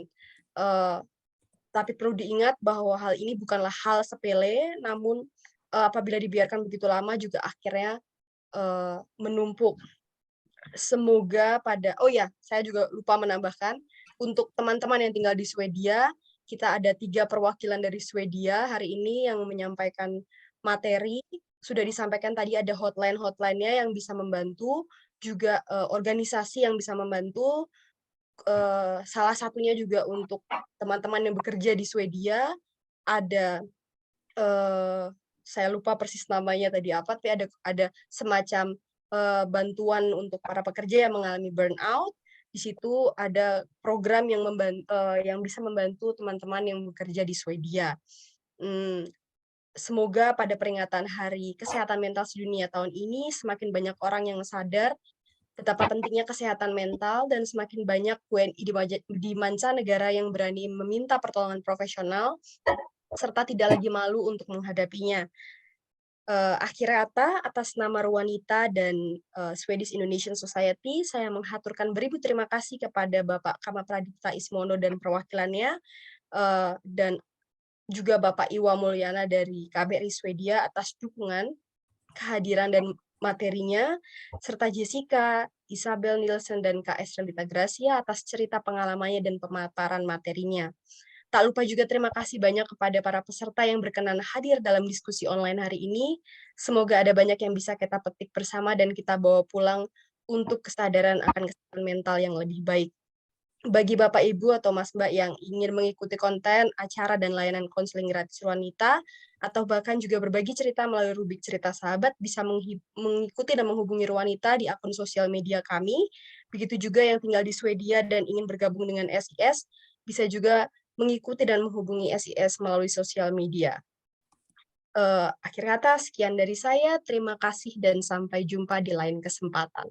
Tapi perlu diingat bahwa hal ini bukanlah hal sepele, namun apabila dibiarkan begitu lama juga akhirnya menumpuk. Semoga saya juga lupa menambahkan, untuk teman-teman yang tinggal di Swedia, kita ada 3 perwakilan dari Swedia hari ini yang menyampaikan materi. Sudah disampaikan tadi ada hotline-nya yang bisa membantu, juga organisasi yang bisa membantu. Salah satunya juga untuk teman-teman yang bekerja di Swedia, ada saya lupa persis namanya tadi apa, tapi ada semacam bantuan untuk para pekerja yang mengalami burnout. Di situ ada program yang bisa membantu teman-teman yang bekerja di Swedia. Semoga pada peringatan Hari Kesehatan Mental Sedunia tahun ini semakin banyak orang yang sadar betapa pentingnya kesehatan mental dan semakin banyak WNI di mancanegara yang berani meminta pertolongan profesional serta tidak lagi malu untuk menghadapinya. Akhir kata, atas nama Ruanita dan Swedish Indonesian Society, saya menghaturkan beribu terima kasih kepada Bapak Kama Pradipta Ismono dan perwakilannya, dan juga Bapak Iwa Mulyana dari KBRI Swedia atas dukungan, kehadiran dan materinya, serta Jessica, Isabel Nielsen, dan Kak Estrelita Gracia atas cerita pengalamannya dan pemaparan materinya. Tak lupa juga terima kasih banyak kepada para peserta yang berkenan hadir dalam diskusi online hari ini. Semoga ada banyak yang bisa kita petik bersama dan kita bawa pulang untuk kesadaran akan kesehatan mental yang lebih baik. Bagi Bapak Ibu atau Mas Mbak yang ingin mengikuti konten, acara, dan layanan konseling gratis wanita, atau bahkan juga berbagi cerita melalui rubrik cerita sahabat, bisa mengikuti dan menghubungi Ruanita di akun sosial media kami. Begitu juga yang tinggal di Swedia dan ingin bergabung dengan SIS, bisa juga mengikuti dan menghubungi SIS melalui sosial media. Akhir kata, sekian dari saya. Terima kasih dan sampai jumpa di lain kesempatan.